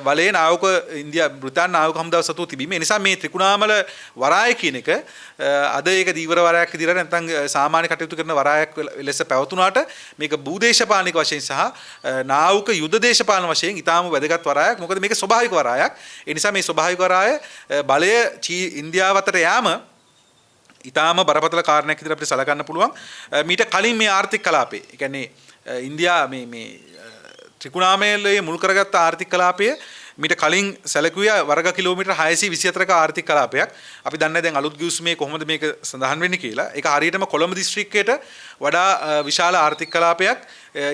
A: බලයේ නාවික ඉන්දියා බ්‍රිතාන්‍ය නාවික හමුදාව සතු තිබීම. ඒ නිසා මේ ත්‍රිකුණාමල වරාය කියන එක අද ඒක දීවර වරායක් විදිහට නැත්නම් සාමාන්‍ය කටයුතු කරන වරායක් ලෙස පැවතුනාට මේක භූදේශපාලනික වශයෙන් සහ නාවික යුද දේශපාලන වශයෙන් ඊටාම වැදගත් වරායක්. මොකද මේක ස්වභාවික වරායක්. ඒ නිසා මේ ස්වභාවික වරාය බලය ඉන්දියාව අතර යාම ඊටාම බරපතල කාරණයක් විදිහට අපිට සලකන්න පුළුවන්. මීට කලින් මේ ආර්ථික කලාපේ, ඒ කියන්නේ ඉන්දියා මේ ත්‍රිකුණාමලයේ මුල් කරගත්ත ආර්ථික කලාපය මීට කලින් සැලකුවේ වර්ග කිලෝමීටර් 624ක ආර්ථික කලාපයක්. අපි දන්නේ දැන් අලුත් ගිවිසුමේ කොහොමද මේක සඳහන් වෙන්නේ කියලා. ඒක හරියටම කොළඹ දිස්ත්‍රික්කයට වඩා විශාල ආර්ථික කලාපයක්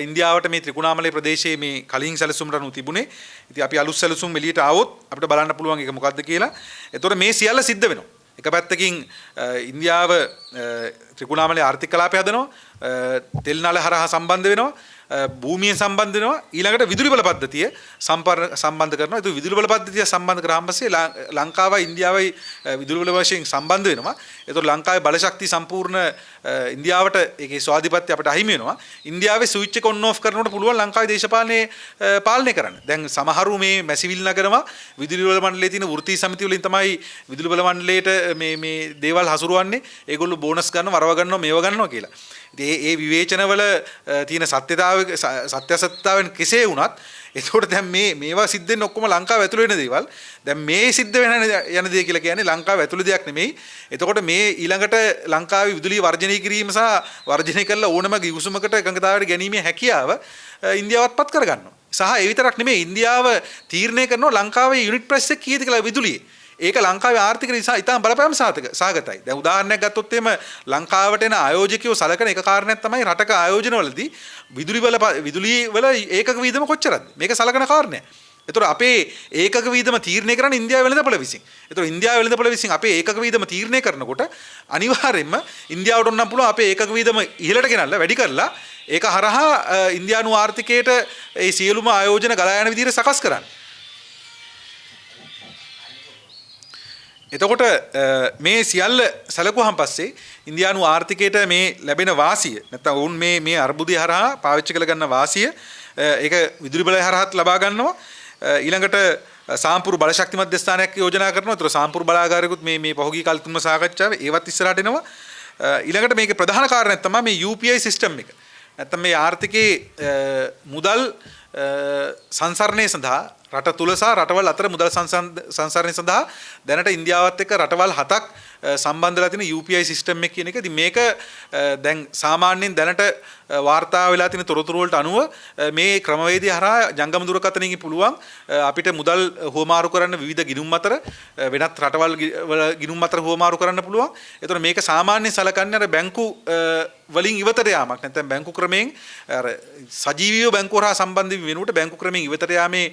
A: ඉන්දියාවට මේ ත්‍රිකුණාමලයේ ප්‍රදේශයේ මේ කලින් සැලසුම් රණු තිබුණේ. ඉතින් අපි අලුත් සැලසුම් එළියට ආවොත් අපිට බලන්න පුළුවන් ඒක මොකක්ද කියලා. එතකොට මේ සියල්ල සිද්ධ වෙනවා. එක පැත්තකින් ඉන්දියාව ත්‍රිකුණාමලයේ ආර්ථික කලාපය හදනවා, තෙල් නල හරහා සම්බන්ධ වෙනවා, භූමිය සම්බන්ධ වෙනවා, ඊළඟට විදුලි බල පද්ධතිය සම්බන්ධ කරනවා. ඒක විදුලි බල පද්ධතිය සම්බන්ධ කරාම පස්සේ ලංකාවයි ඉන්දියාවයි විදුලි බල වශයෙන් සම්බන්ධ වෙනවා. ඒතකොට ලංකාවේ බල ශක්තිය සම්පූර්ණ ඉන්දියාවට ඒකේ ස්වාධිපත්‍ය අපිට අහිමි වෙනවා. ඉන්දියාවේ ස්විච් එක ඔන් ඔෆ් කරනකොට පුළුවන් ලංකාවේ දේශපාලනයේ පාලනය කරන්න. දැන් සමහරු මේ මැසිවිල් නගරම විදුලි බල මණ්ඩලයේ තියෙන වෘත්තීය සමිති වලින් තමයි විදුලි බල මණ්ඩලයට මේ දේවල් හසුරුවන්නේ. ඒගොල්ලෝ බෝනස් ගන්නවා, වරව ගන්නවා, මේව ගන්නවා කියලා. ඒ විවේචනවල තියෙන සත්‍යතාවෙන් කෙසේ වුණත් එතකොට දැන් මේවා සිද්ධ වෙන්නේ ඔක්කොම ලංකාව ඇතුළේ වෙන දේවල්. දැන් මේ සිද්ධ වෙන යන දේ කියලා කියන්නේ ලංකාව ඇතුළේ දෙයක් නෙමෙයි. එතකොට මේ ඊළඟට ලංකාවේ විදුලිය වර්ජනය කිරීම සහ වර්ජනය කරලා ඕනම ගිවිසුමකට එකඟතාවයට ගැනීමේ හැකියාව ඉන්දියාවත් පත් කරගන්නවා. සහ ඒ විතරක් නෙමෙයි ඉන්දියාව තීරණය කරනවා ලංකාවේ යුනිට් ප්‍රයිස් එක කීයද කියලා විදුලියේ. ඒක ලංකාවේ ආර්ථික නිසා ඉතාම බලපෑම් සාගතයි. දැන් උදාහරණයක් ගත්තොත් එimhe ලංකාවට එන ආයෝජකයෝ සලකන එක කාරණයක් තමයි රටක ආයෝජනවලදී විදුලි වල ඒකක වීදම කොච්චරද? මේක සලකන කාරණයක්. ඒතර අපේ ඒකක වීදම තීරණය කරන්නේ ඉන්දියාව වෙළඳපොළ විසින්. ඒතර ඉන්දියාව වෙළඳපොළ විසින් අපේ ඒකක වීදම තීරණය කරනකොට අනිවාර්යයෙන්ම ඉන්දියාවට ඕන නම් පුළුවන් අපේ ඒකක වීදම ඉහළට ගෙනල්ලා වැඩි කරලා ඒක හරහා ඉන්දියානු ආර්ථිකයට ඒ සියලුම ආයෝජන ගලා යන විදිහට සකස් කරන්න. එතකොට මේ සියල්ල සැලකුවහන් පස්සේ ඉන්දියානු ආර්ථිකයට මේ ලැබෙන වාසිය නැත්නම් වුන් මේ අර්බුදය හරහා පාවිච්චි කළ ගන්න වාසිය ඒක විදුලි බලය හරහාත් ලබා ගන්නවා. ඊළඟට සාම්පූර් බල ශක්ති මධ්‍යස්ථානයක් යෝජනා කරනවා. ඒතර සාම්පූර් බලාගාරයකුත් මේ පහුගිය කාලේ තුන්ව සාකච්ඡාවේ ඒවත් ඉස්සරහට එනවා. ඊළඟට මේකේ ප්‍රධාන කාරණයක් තමයි මේ UPI සිස්ටම් එක. නැත්නම් මේ ආර්ථිකයේ මුදල් සංසරණය සඳහා රට තුල සහ රටවල් අතර මුදල් සංසරණය සඳහා දැනට ඉන්දියාවත් එක්ක රටවල් 7ක් සම්බන්ධලා තියෙන UPI සිස්ටම් එක කියන එක. ඉතින් මේක දැන් සාමාන්‍යයෙන් දැනට වාර්තා වෙලා තියෙන තොරතුරු වලට අනුව මේ ක්‍රමවේදය හරහා ජංගම දුරකථනයකින් පුළුවන් අපිට මුදල් හුවමාරු කරන්න විවිධ ගිණුම් අතර වෙනත් රටවල් වල ගිණුම් අතර හුවමාරු කරන්න පුළුවන්. ඒතර මේක සාමාන්‍යයෙන් සලකන්නේ අර බැංකු වලින් ඉවතට යාමක් නැත්නම් බැංකු ක්‍රමයෙන් අර සජීවීව බැංකුව හරහා සම්බන්ධ වෙනුවට බැංකු ක්‍රමයෙන් ඉවතට යාමේ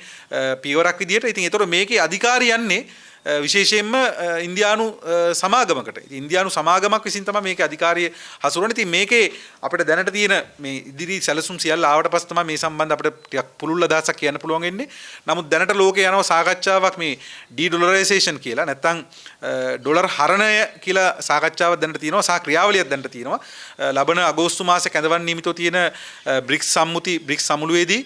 A: පියවරක් විදියට. ඉතින් ඒතර මේකේ අධිකාරිය යන්නේ විශේෂයෙන්ම ඉන්දියානු සමාගමකට. ඉතින් ඉන්දියානු සමාගමක් විසින් තමයි මේකේ අධිකාරිය හසුරවන්නේ. ඉතින් මේකේ අපිට දැනට තියෙන මේ ඉදිරි සැලසුම් සියල්ල ආවට පස්සේ තමයි මේ සම්බන්ධ අපිට ටිකක් පුළුල් අදහසක් කියන්න පුළුවන් වෙන්නේ. නමුත් දැනට ලෝකේ යනවා සාකච්ඡාවක් මේ ඩිඩොලරයිසේෂන් කියලා. නැත්නම් ඩොලර් හරණය කියලා සාකච්ඡාවක් දැනට තියෙනවා. සහ ක්‍රියාවලියක් දැනට තියෙනවා. ලබන අගෝස්තු මාසේ කැඳවන්න නියමිතව තියෙන බ්‍රික්ස් සමුළුවේදී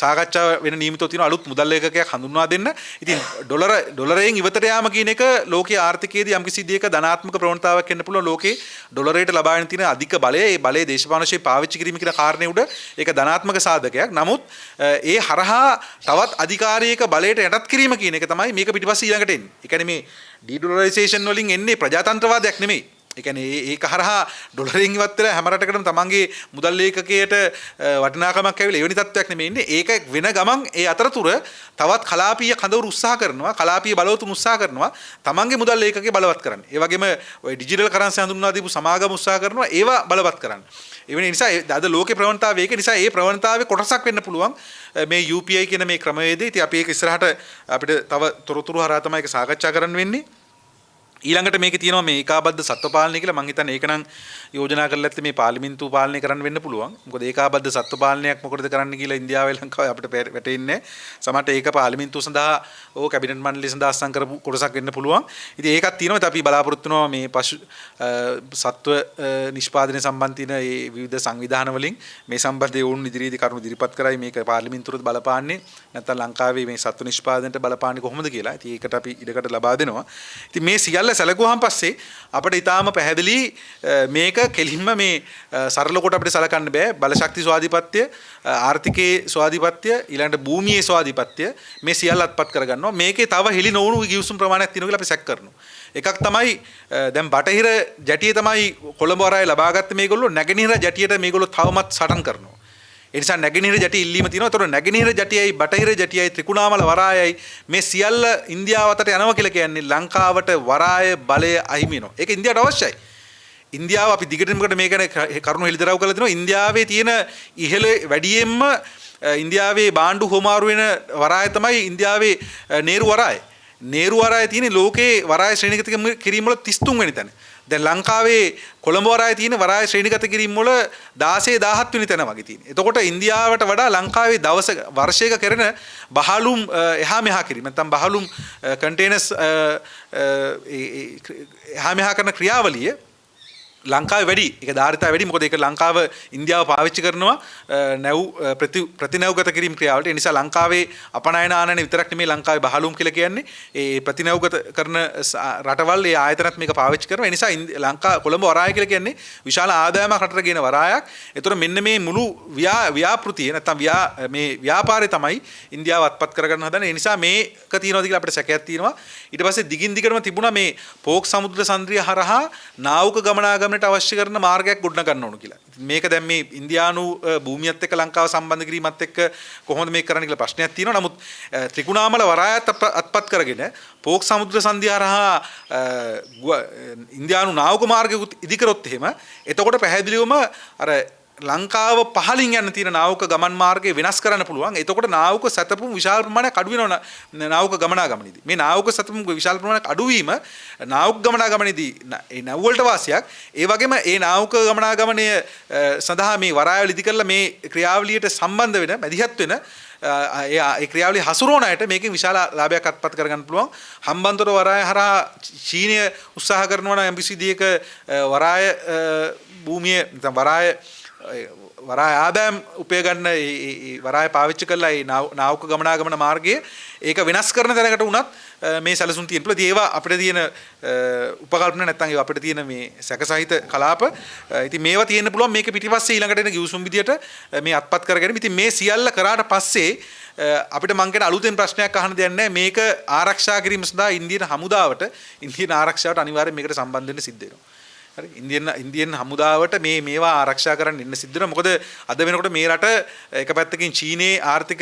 A: සාකච්ඡා වෙන නියමිතව තියෙන අලුත් මුදල් ඒකකයක් හඳුන්වා දෙන්න. ඉතින් ඩොලරයෙන් ඉවතට යාම කියන එක ලෝකීය ආර්ථිකයේදී යම්කිසි දෙයක ධනාත්මක ප්‍රවණතාවක් එන්න පුළුවන්. ලෝකේ ඩොලරයට ලබාගෙන තියෙන අධික බලය, ඒ බලය දේශපාලන වශයෙන් පාවිච්චි කිරීම කියන කාරණේ උඩ ඒක ධනාත්මක සාධකයක්. නමුත් ඒ හරහා තවත් අධිකාරියක බලයට යටත් කිරීම කියන එක තමයි මේක පිටිපස්සේ ඊළඟට එන්නේ. ඒ කියන්නේ මේ ඩිඩොලරයිසේෂන් වලින් එන්නේ ප්‍රජාතන්ත්‍රවාදයක් නෙමෙයි. ඒ කියන්නේ ඒක හරහා ඩොලරෙන් ඉවත් වෙලා හැම රටකටම තමන්ගේ මුදල් ඒකකයට වටිනාකමක් ඇවිල්ලා එවැනි තත්ත්වයක් නෙමෙයි ඉන්නේ. ඒක වෙන ගමන් ඒ අතරතුර තවත් කලාපීය කඳවුරු උත්සාහ කරනවා, කලාපීය බලවතුන් උත්සාහ කරනවා තමන්ගේ මුදල් ඒකකේ බලවත් කරන්න. ඒ වගේම ඔය ඩිජිටල් කරන්සි හඳුන්වා දීපු සමාගම උත්සාහ කරනවා ඒවා බලවත් කරන්න. එවැනි නිසා අද ලෝකේ ප්‍රවණතාවය ඒක නිසා ඒ ප්‍රවණතාවයේ කොටසක් වෙන්න පුළුවන් මේ UPI කියන මේ ක්‍රමවේදය. ඉතින් අපි ඒක ඉස්සරහට අපිට තව තොරතුරු හරහා තමයි ඒක සාකච්ඡා කරන්න වෙන්නේ. ඊළඟට මේකේ තියෙනවා මේ ඒකාබද්ධ සත්ව පාලනය කියලා. මම හිතන්නේ ඒක නම් යෝජනා කරලා නැත්නම් මේ පාර්ලිමේන්තුව පාලනය කරන්න වෙන්න පුළුවන්. මොකද ඒකාබද්ධ සත්ව පාලනයක් මොකටද කරන්න කියලා ඉන්දියාවේ ලංකාවේ අපිට වැටෙන්නේ. සමහරට ඒක පාර්ලිමේන්තුව සඳහා ඕක කැබිනට් මණ්ඩලය සඳහා අත්සන් කරපු කොටසක් වෙන්න පුළුවන්. ඉතින් ඒකත් තියෙනවා. ඉතින් අපි බලාපොරොත්තු වෙනවා මේ පශු සත්ව නිෂ්පාදනය සම්බන්ධ තියෙන මේ විවිධ සංවිධාන වලින් මේ සම්බන්ධයෙන් වුන් ඉදිරියේදී කරුණු ඉදිරිපත් කරයි මේක පාර්ලිමේන්තුවට බලපාන්නේ නැත්නම් ලංකාවේ මේ සත්ව නිෂ්පාදනයට බලපාන්නේ කොහොමද කියලා. ඉතින් ඒකට අපි ඉඩකට ලබා දෙනවා. ඉතින් මේ සියල්ල සැලකුවාන් පස්සේ අපිට ඊටාම පැහැදිලි මේක කෙලින්ම මේ සරල කොට අපිට සලකන්න බෑ. බලශක්ති ස්වාධිපත්‍ය, ආර්ථිකයේ ස්වාධිපත්‍ය, ඊළඟට භූමියේ ස්වාධිපත්‍ය මේ සියල්ල අත්පත් කරගන්නවා. මේකේ තව හෙලි නොවුණු ගිවිසුම් ප්‍රමාණයක් තියෙනවා කියලා අපි සැක කරනවා. එකක් තමයි දැන් බටහිර ජැටිය තමයි කොළඹ වරායේ ලබාගත්ත මේගොල්ලෝ. නැගෙනහිර ජැටියට මේගොල්ලෝ තවමත් සටන් කරනවා. ඒ නිසා නැගෙනහිර ජැටි ඉල්ලීම තියෙනවා. ඒතකොට නැගෙනහිර ජැටියයි බටහිර ජැටියයි ත්‍රිකුණාමල වරායයි මේ සියල්ල ඉන්දියාව අතට යනවා කියලා කියන්නේ ලංකාවට වරාය බලය අහිමි වෙනවා. ඒක ඉන්දියාවට අවශ්‍යයි. ඉන්දියාව අපි දිගටම මේ ගැන කරුණු හෙළිදරව් කරලා දෙනවා. ඉන්දියාවේ තියෙන ඉහළ වැඩියෙන්ම ඉන්දියාවේ බාණ්ඩු හොමාරු වෙන වරාය තමයි ඉන්දියාවේ නේරු වරාය. නේරු වරාය තියෙන ලෝකේ වරාය ශ්‍රේණිගත කිරීම වල 33 වෙනි තැන. දැන් ලංකාවේ කොළඹ වරායේ තියෙන වරාය ශ්‍රේණිගත කිරීම වල 16 17 වෙනි තැන වගේ තියෙනවා. එතකොට ඉන්දියාවට වඩා ලංකාවේ වර්ෂයක කරන බහලුම් එහා මෙහා කිරීම නැත්නම් බහලුම් කන්ටේනර්ස් එහා මෙහා කරන ක්‍රියාවලිය ලංකාවේ වැඩි ඒක ධාරිතාව වැඩි මොකද ඒක ලංකාව ඉන්දියාව පාවිච්චි කරනවා නැව් ප්‍රතිනැව්ගත කිරීම ක්‍රියාවලට ඒ නිසා ලංකාවේ අපනයන ආනයන විතරක් නෙමෙයි ලංකාවේ බහලුම් කියලා කියන්නේ ඒ ප්‍රතිනැව්ගත කරන රටවල් ඒ ආයතනත් මේක පාවිච්චි කරනවා ඒ නිසා ලංකා කොළඹ වරාය කියලා කියන්නේ විශාල ආදායමක් රටට ගෙන වරායක් ඒතර මෙන්න මේ මුළු ව්‍යාපෘතිය නැත්නම් මේ ව්‍යාපාරය තමයි ඉන්දියාව අත්පත් කරගන්න හදන ඒ නිසා මේක තියෙනවද කියලා අපිට සැකයක් තියෙනවා ඊට පස්සේ දිගින් දිගටම තිබුණා මේ පෝක් සමුද්‍ර සංද්‍රිය හරහා නාවක ගමනාගමනට අවශ්‍ය කරන මාර්ගයක් ගොඩනගන්න ඕන කියලා. මේක දැන් මේ ඉන්දියානු භූමියත් එක්ක ලංකාව සම්බන්ධ කිරීමත් එක්ක කොහොමද මේක කරන්න කියලා ප්‍රශ්නයක් තියෙනවා. නමුත් ත්‍රිකුණාමල වරායත් අත්පත් කරගෙන පෝක් සමුද්‍ර සංධිය හරහා ඉන්දියානු නාවක මාර්ගය ඉදි කරොත් එහෙම එතකොට පැහැදිලිවම අර ලංකාව පහලින් යන තියෙන නාවක ගමන් මාර්ගය වෙනස් කරන්න පුළුවන්. එතකොට නාවක සැතපුම් විශාල ප්‍රමාණයක් අඩු වෙනවා නාවක ගමනාගමනේදී. මේ නාවක සැතපුම් විශාල ප්‍රමාණයක් අඩු වීම නාවක ගමනාගමනේදී ඒ නැව් වලට වාසියක්. ඒ වගේම ඒ නාවක ගමනාගමනය සඳහා මේ වරායවල ඉදි කරලා මේ ක්‍රියාවලියට සම්බන්ධ වෙන මැදිහත් වෙන ඒ ක්‍රියාවලිය හසුරුවන අයට මේකෙන් විශාල ලාභයක් අත්පත් කරගන්න පුළුවන්. හම්බන්තොට වරාය හරහා චීනය උත්සාහ කරනවා නම් යම්කිසි විදියක වරාය භූමිය නැත්නම් වරාය ආදායම් උපය ගන්න වරාය පාවිච්චි කරලා ඒ නාවක ගමනාගමන මාර්ගයේ ඒක වෙනස් කරන තැනකට උනත් මේ සැලසුම් තියෙන පුළුවන්. ඉතින් ඒවා අපිට තියෙන උපකල්පන නැත්නම් ඒවා අපිට තියෙන මේ සැකසහිත කලාප. ඉතින් මේවා තියෙන්න පුළුවන් මේක පිටිපස්සේ ඊළඟට එන ගිවිසුම් විදියට මේ අත්පත් කරගෙන. ඉතින් මේ සියල්ල කරාට පස්සේ අපිට මං කියන අලුතෙන් ප්‍රශ්නයක් අහන්න දෙයක් නැහැ. මේක ආරක්ෂා කිරීම සඳහා ඉන්දියන් හමුදාවට ඉන්දියන් ආරක්ෂාවට අනිවාර්යයෙන් මේකට සම්බන්ධ වෙන්න සිද්ධ වෙනවා. හරි ඉන්දියන් හමුදාවට මේවා ආරක්ෂා කරන්න ඉන්න සිද්ධ වෙනවා. මොකද අද වෙනකොට මේ රට එක පැත්තකින් චීනයේ ආර්ථික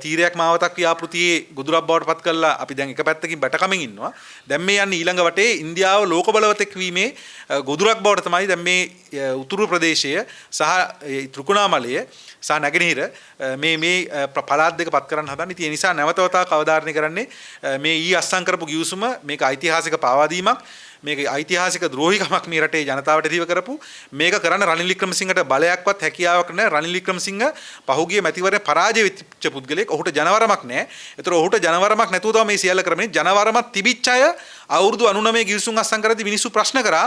A: තීරයක් මාවතක් ව්‍යාපෘතියේ ගොදුරක් බවට පත් කළා. අපි දැන් එක පැත්තකින් බැටකමින් ඉන්නවා. දැන් මේ යන්නේ ඊළඟ වටේ ඉන්දියාව ලෝක බලවතෙක් වීමේ ගොදුරක් බවට තමයි දැන් මේ උතුරු ප්‍රදේශය සහ ත්‍රිකුණාමලය සහ නැගෙනහිර මේ පළාත් දෙක පත් කරන්න හදන. ඉතින් ඒ නිසා නැවත වතාවක් අවධාරණය කරන්නේ මේ අස්සම් කරපු ගිවිසුම මේක ඓතිහාසික පාවාදීමක්. මේක ඓතිහාසික ද්‍රෝහිකමක් මේ රටේ ජනතාවට දීව කරපු මේක කරන්න රනිල් වික්‍රමසිංහට බලයක්වත් හැකියාවක් නැහැ. රනිල් වික්‍රමසිංහ පහුගිය මැතිවරණය පරාජය වෙච්ච පුද්ගලයෙක්. ඔහුට ජනවරමක් නැහැ. ඒතර ඔහුට ජනවරමක් නැතුව තමයි මේ සියල්ල කරන්නේ. ජනවරමක් තිබිච්ච අය අවුරුදු 99 ගිවිසුම් අස්සම් කරද්දී මිනිස්සු ප්‍රශ්න කරා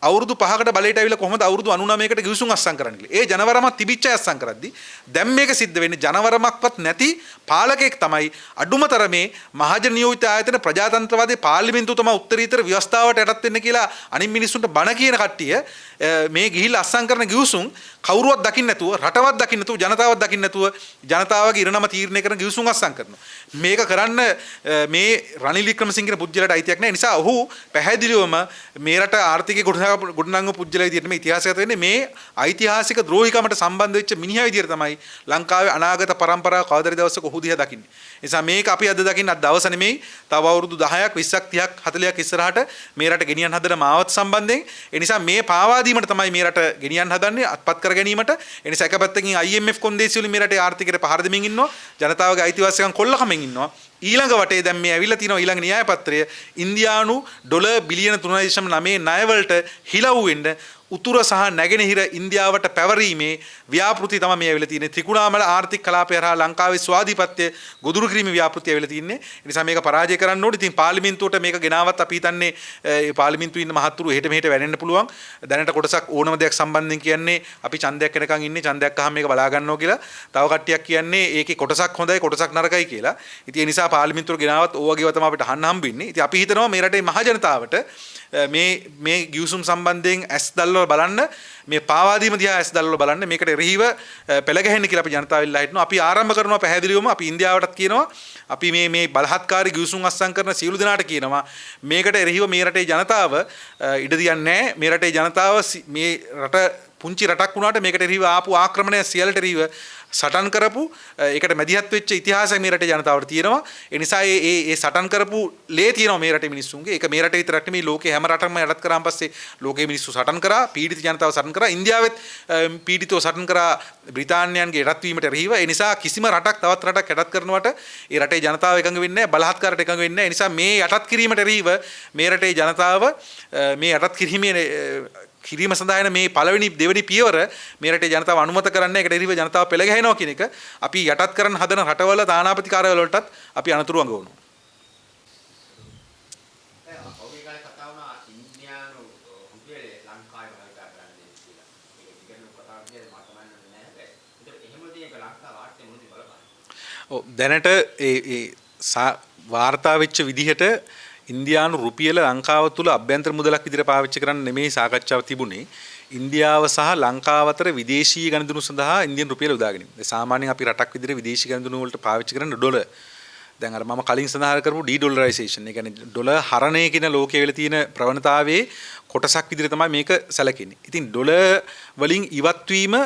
A: අවුරුදු 5කට බලයට ඇවිල්ලා කොහොමද අවුරුදු 99කට ගිවිසුම් අස්සම් කරන්න කියලා. ඒ ජනවරමක් තිබිච්ච අය අස්සම් කරද්දී දැන් මේක සිද්ධ වෙන්නේ ජනවරමක්වත් නැති පාලකයෙක් තමයි අඩුමතරමේ මහජන නියෝජිත ආයතන ප්‍රජාතන්ත්‍රවාදී පාර්ලිමේන්තුව තමයි උත්තරීතර ව්‍යවස්ථාවට යටත් වෙන්න කියලා අනිත් මිනිස්සුන්ට බණ කියන කට්ටිය මේ ගිහිල්ලා අස්සම් කරන ගිවිසුම් කවුරුවත් දකින්න නැතුව රටවත් දකින්න නැතුව ජනතාවත් දකින්න නැතුව ජනතාවගේ ඉරණම තීරණය කරන ගිවිසුම් අස්සම් කරනවා. මේක කරන්න මේ රනිල් වික්‍රමසිංහ කියන පුජ්‍යලට අයිතියක් නැහැ. නිසා ඔහු පැහැදිලිවම මේ රට ආර්ථිකය ගොඩනංගු පුජ්‍යලයි විදියට මේ ඉතිහාසගත වෙන්නේ මේ ඓතිහාසික ද්‍රෝහිකමට සම්බන්ධ වෙච්ච මිනිහා විදියට තමයි ලංකාවේ අනාගත පරම්පරාව කවදාරි දවසක ඔහු දිහා දකින්නේ. නිසා මේක අපි අද දකින්න අද දවස නෙමෙයි තව අවුරුදු 10ක් 20ක් 30ක් 40ක් ඉස්සරහට මේ රට ගෙනියන්න හදන මාවත සම්බන්ධයෙන් ඒ නිසා මේ පාවා දීමට තමයි මේ රට ගෙනියන්න හදන්නේ අත්පත් කර ගැනීමට. ඒ නිසා එක පැත්තකින් IMF කොන්දේසි වලින් මේ රටේ ආර්ථිකයට පහර දෙමින් ඉන්නවා. ජනතාවගේ අයිතිවාසිකම් කොල්ලකමින් ඉන්නවා. ඊළඟ වටේ දැන් මේ ඇවිල්ලා තියෙනවා ඊළඟ න්‍යාය පත්‍රය ඉන්දියානු ඩොලර් බිලියන 3.9 ණයවලට හිලව් වෙන්න උතුර සහ නැගෙනහිර ඉන්දියාවට පැවරීමේ ව්‍යාපෘති තමයි මේ ඇවිල්ලා තියෙන්නේ. ත්‍රිකුණාමල ආර්ථික කලාපය හරහා ලංකාවේ ස්වාධීපත්‍ය ගොදුරු කිරීමේ ව්‍යාපෘතිය ඇවිල්ලා තියෙන්නේ. ඒ නිසා මේක පරාජය කරන්න ඕනේ. ඉතින් පාර්ලිමේන්තුවට මේක ගෙනාවත් අපි හිතන්නේ ඒ පාර්ලිමේන්තුවේ ඉන්න මහත්තුරු එහෙට මෙහෙට වැඩෙන්න පුළුවන්. දැනට කොටසක් ඕනම දෙයක් සම්බන්ධයෙන් කියන්නේ අපි ඡන්දයක් වෙනකන් ඉන්නේ ඡන්දයක් අහම මේක බලා ගන්නවා කියලා. තව කට්ටියක් කියන්නේ ඒකේ කොටසක් හොඳයි කොටසක් නරකයි කියලා. ඉතින් ඒ නිසා පාර්ලිමේන්තුවට ගෙනාවත් ඕවගේව තමයි අපිට අහන්න හම්බෙන්නේ. ඉතින් අපි හිතනවා මේ රටේ මහ ජනතාවට මේ ගිවිසුම් සම්බන්ධයෙන් ඇස් දැල්වල බලන්න මේ පාවාදීම දිහා ඇස් දැල්වල බලන්න මේකට එරෙහිව පෙළ ගැහෙන්න කියලා අපි ජනතාව ඉල්ලා හිටනවා. අපි ආරම්භ කරනවා පැහැදිලිවම අපි ඉන්දියාවටත් කියනවා අපි මේ බලහත්කාරී ගිවිසුම් අස්සම් කරන සියලු දෙනාට කියනවා මේකට එරෙහිව මේ රටේ ජනතාව ඉඩ දියන්නේ නැහැ. මේ රටේ ජනතාව මේ රට පුංචි රටක් වුණාට මේකට එරෙහිව ආපු ආක්‍රමණය සියල්ලට එරෙහිව සටන් කරපු ඒකට මැදිහත් වෙච්ච ඉතිහාසය මේ රටේ ජනතාවට තියෙනවා. ඒ නිසා ඒ සටන් කරපු ලේ තියෙනවා මේ රටේ මිනිස්සුන්ගේ. ඒක මේ රටේ විතරක් නෙමෙයි ලෝකේ හැම රටක්ම යටත් කරාන් පස්සේ ලෝකේ මිනිස්සු සටන් කරා, පීඩිත ජනතාව සටන් කරා. ඉන්දියාවෙත් පීඩිතව සටන් කරා බ්‍රිතාන්‍යයන්ගේ යටත් වීමට එරෙහිව. ඒ නිසා කිසිම රටක් තවත් රටක් යටත් කරනවට ඒ රටේ ජනතාව එකඟ වෙන්නේ නැහැ, බලහත්කාරයට එකඟ වෙන්නේ නැහැ. ඒ නිසා මේ යටත් කිරීමට එරෙහිව මේ රටේ ජනතාව මේ යටත් කිරීම සඳහා එන මේ පළවෙනි දෙවෙනි පියවර මේ රටේ ජනතාව අනුමත කරන්නේ. ඒකට එරෙහිව ජනතාව පෙළ ගැහෙනවා කියන එක අපි යටත් කරන්න හදන රටවල තානාපති කාර්යාලය වලටත් අපි අනතුරු අඟවනවා.
B: ඔහුගේ කතා වුණා ඉන්දියානු හුදෙලේ ලංකාවේ
A: ඔව් දැනට වාර්තා වෙච්ච විදිහට ඉන්දියානු රුපියල ලංකාව තුල අභ්‍යන්තර මුදලක් විදිහට පාවිච්චි කරන්න නෙමෙයි සාකච්ඡාව තිබුණේ. ඉන්දියාව සහ ලංකාව අතර විදේශීය ගණදුණු සඳහා ඉන්දියන් රුපියල යොදා ගැනීම. සාමාන්‍යයෙන් අපි රටක් විදිහට විදේශී ගණදුණු වලට පාවිච්චි කරන ඩොලර්. දැන් අර මම කලින් සඳහන් කරපු ඩිඩොලරයිසේෂන්. ඒ කියන්නේ ඩොලර් හරණය කියන ලෝකයේ වෙල තියෙන ප්‍රවණතාවයේ කොටසක් විදිහට තමයි මේක සැලකෙන්නේ. ඉතින් ඩොලර් වලින් ඉවත් වීම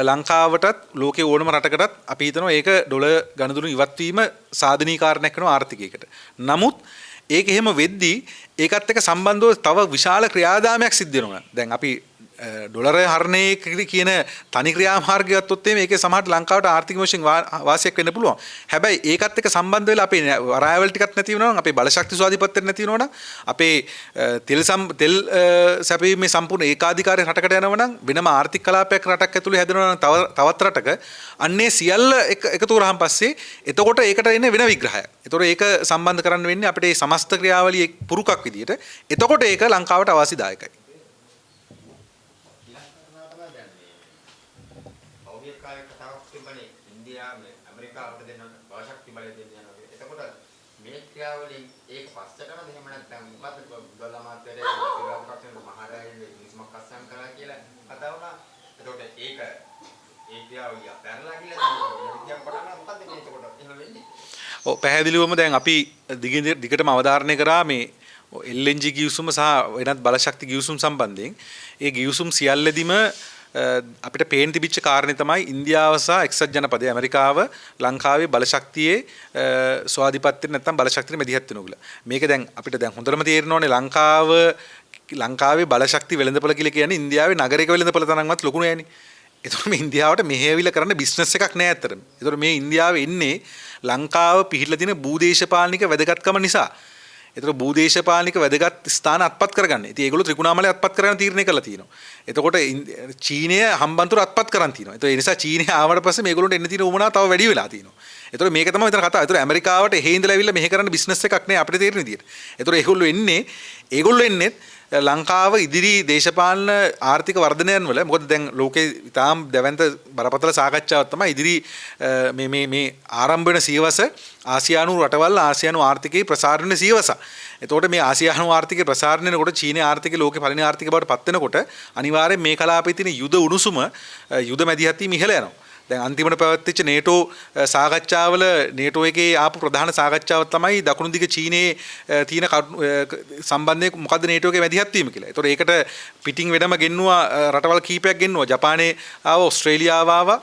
A: ලංකාවටත් ලෝකයේ ඕනම රටකටත් අපි හිතනවා ඒක ඩොලර් ගණදුණු ඉවත් වීම සාධනීකාරණයක් වෙනවා ආර්ථිකයකට. නමුත් ඒක එහෙම වෙද්දී ඒකත් එක්ක සම්බන්ධව තව විශාල ක්‍රියාදාමයක් සිද්ධ වෙනවා. දැන් අපි ඩොලරය හරණය කියන තනි ක්‍රියාමාර්ගය ගත්තොත් මේකේ සමහරට ලංකාවට ආර්ථික වශයෙන් වාසියක් වෙන්න පුළුවන්. හැබැයි ඒකත් එක්ක සම්බන්ධ වෙලා අපේ රායවල් ටිකක් නැති වෙනවා නම් අපේ බලශක්ති ස්වාධීනපත්‍යක් නැති වෙනවා නම් අපේ තෙල් සැපීමේ සම්පූර්ණ ඒකාධිකාරී රටකට යනවා නම් වෙනම ආර්ථික කලාපයක් රටක් ඇතුලේ හැදෙනවා නම් තවත් රටක අන්නේ සියල්ල එකතු කරාන් පස්සේ එතකොට ඒකට එන්නේ වෙන විග්‍රහයක්. ඒතකොට ඒක සම්බන්ධ කරන්න වෙන්නේ අපිට මේ සමස්ත ක්‍රියාවලියේ පුරුකක් විදියට. එතකොට ඒක ලංකාවට අවාසිදායකයි.
B: ක්‍රියාවලින් ඒක පස්ස කරනද එහෙම නැත්නම් මොකද්ද බුදුදහම මාත්‍යරේ විරාජපක්ෂ මහරජාණන් කිසිමක් අස්සම් කරලා කියලා කතා වුණා. එතකොට ඒක ඒ ක්‍රියාවලිය පැනලා කියලා විද්‍යාවක් පටන් ගන්න මොකද්ද මේ එතකොට එහෙම වෙන්නේ?
A: ඔව් පැහැදිලිවම දැන් අපි දිගටම අවධාරණය කරා මේ LNG ගිවිසුම සහ වෙනත් බලශක්ති ගිවිසුම් සම්බන්ධයෙන්. ඒ ගිවිසුම් සියල්ලදීම අපිට පේන තිබිච්ච කාරණේ තමයි ඉන්දියාව සහ එක්සත් ජනපදයේ ඇමරිකාව ලංකාවේ බලශක්තියේ ස්වාධීනපත්‍යෙ නැත්නම් බලශක්තියේ මැදිහත් වෙනවා කියලා. මේක දැන් අපිට දැන් හොඳටම තේරෙනවානේ ලංකාවේ බලශක්ති වෙළඳපොළ කියලා කියන්නේ ඉන්දියාවේ නගරික වෙළඳපොළ තරම්වත් ලොකු නෑනේ. ඒතකොට මේ ඉන්දියාවට මෙහෙයවිල කරන්න බිස්නස් එකක් නෑ අතරම. ඒතකොට මේ ඉන්දියාවේ එන්නේ ලංකාව පිහිටලා තියෙන භූදේශපාලනික වැදගත්කම නිසා. ඒතර භූදේශපාලනික වැදගත් ස්ථාන අත්පත් කරගන්න. ඉතින් ඒගොල්ලෝ ත්‍රිකුණාමලය අත්පත් කරගන්න තීරණය කළා තියෙනවා. එතකොට චීනය හම්බන්තොට අත්පත් කරන් තියෙනවා. ඒතර ඒ නිසා චීනය ආවට පස්සේ මේගොල්ලන්ට එන්න තියෙන උවමනාව තව වැඩි වෙලා තියෙනවා. ඒතර මේක තමයි මෙතන කතාව. ඒතර ඇමරිකාවට එහෙ ඉඳලා ඇවිල්ලා මෙහෙ කරන්න බිස්නස් එකක් නෑ අපිට තේරෙන විදියට. ඒතර ඒගොල්ලෝ එන්නේ ලංකාව ඉදිරි දේශපාලන ආර්ථික වර්ධනයන් වල මොකද දැන් ලෝකේ ඉතාම දැවැන්ත බරපතල සාකච්ඡාවක් තමයි ඉදිරි මේ ආරම්භ වෙන සියවස ආසියානු රටවල් ආසියානු ආර්ථිකයේ ප්‍රසාරණ සියවස. එතකොට මේ ආසියානු ආර්ථිකයේ ප්‍රසාරණය වෙනකොට චීනයේ ආර්ථිකය ලෝකේ පළවෙනි ආර්ථිකය බවට පත් වෙනකොට අනිවාර්යෙන් මේ කලාපයේ තියෙන යුද උණුසුම යුද මැදිහත් වීම ඉහළ යනවා. දැන් අන්තිමට පැවැත්විච්ච නේටෝ සාකච්ඡාවල නේටෝ එකේ ආපු ප්‍රධාන සාකච්ඡාව තමයි දකුණු දිග චීනයේ තියෙන සම්බන්ධය මොකද්ද නේටෝ එකේ මැදිහත් වීම කියලා. ඒතකොට ඒකට පිටින් වෙනම ගෙන්නුවා රටවල් කීපයක් ගෙන්නුවා. ජපානයේ ආවා, ඕස්ට්‍රේලියාව ආවා.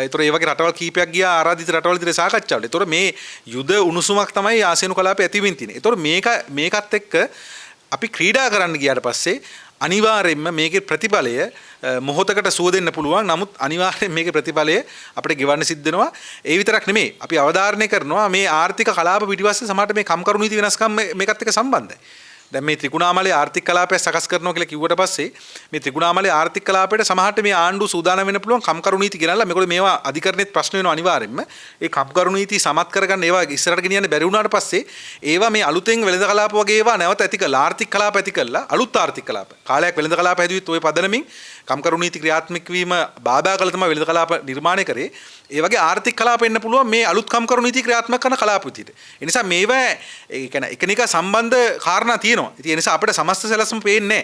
A: ඒතකොට ඒ වගේ රටවල් කීපයක් ගියා ආරාධිත රටවල් විතර සාකච්ඡාවලට. ඒතකොට මේ යුද උණුසුමක් තමයි ආසියානු කලාපයේ ඇතිවෙමින් තියෙන්නේ. ඒතකොට මේකත් එක්ක අපි ක්‍රීඩා කරන්න ගියාට පස්සේ අනිවාර්යයෙන්ම මේකේ ප්‍රතිඵලය මොහොතකට සුව දෙන්න පුළුවන්. නමුත් අනිවාර්යයෙන් මේකේ ප්‍රතිඵලය අපිට ගෙවන්න සිද්ධ වෙනවා. ඒ විතරක් නෙමෙයි. අපි අවධාරණය කරනවා මේ ආර්ථික කලාප පිටිපස්සේ සමහරට මේ කම්කරු නීති වෙනස්කම් මේකත් එක්ක සම්බන්ධයි. දැන් මේ ත්‍රිකුණාමලයේ ආර්ථික කලාපය සකස් කරනවා කියලා කිව්වට පස්සේ මේ ත්‍රිකුණාමලයේ ආර්ථික කලාපයට සමහරට මේ ආණ්ඩුව සූදානම් වෙන්න පුළුවන් කම්කරු නීති ගෙනල්ලා මේගොල්ලෝ මේවා අධිකරණෙත් ප්‍රශ්න වෙනවා අනිවාර්යෙන්ම. ඒ කම්කරු නීති සමත් කරගන්න ඒවා ඉස්සරහට ගෙනියන්න බැරි වුණාට පස්සේ ඒවා මේ අලුතෙන් වෙළඳ කලාප වගේ ඒවා නැවත ඇති කරලා ආර්ථික කලාප ඇති කරලා අලුත් ආර්ථික කලාප කාලයක් වෙළඳ කලාප හැදුවිත් ওই පදනමින් කම්කරු නීති ක්‍රියාත්මක වීම බාධා කළ තමයි වෙළඳ කලාප නිර්මාණය කරේ. ඒ වගේ ආර්ථික කලාප එන්න පුළුවන් මේ අලුත් කම්කරු නීති ක්‍රියාත්මක කරන කලාප විදිහට. ඒ නිසා මේවා ඒ කියන්නේ එකිනෙක සම්බන්ධ කාරණා තියෙනවා. ඉතින් ඒ නිසා අපිට සමස්ත සැලැස්ම පේන්නේ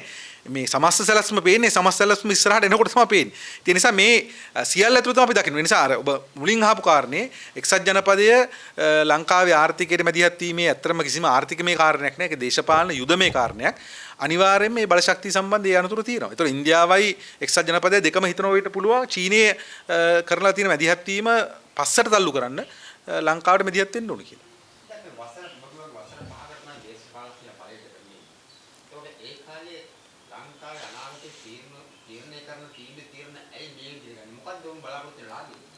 A: මේ සමස්ත සැලැස්ම පේන්නේ සමස්ත සැලැස්ම ඉස්සරහට එනකොට තමයි පේන්නේ. ඒ නිසා මේ සියල්ල ඇතුළත අපි දකින්න. ඒ නිසා අර ඔබ මුලින් අහපු කාරණේ එක්සත් ජනපදය ලංකාවේ ආර්ථිකයට මැදිහත් වීමේ ඇත්තම කිසිම ආර්ථිකමය කාරණයක් නෑ. ඒක දේශපාලන යුදමය කාරණයක්. අනිවාර්යයෙන් මේ බලශක්තිය සම්බන්ධ ඒ අනතුරු තියෙනවා. ඒතකොට ඉන්දියාවයි එක්සත් ජනපදයේ දෙකම හිතනවා වෙන්න පුළුවන් චීනයේ කරලා තියෙන මැදිහත් වීම පස්සට තල්ලු කරන්න ලංකාවට මැදිහත් වෙන්න ඕනේ කියලා.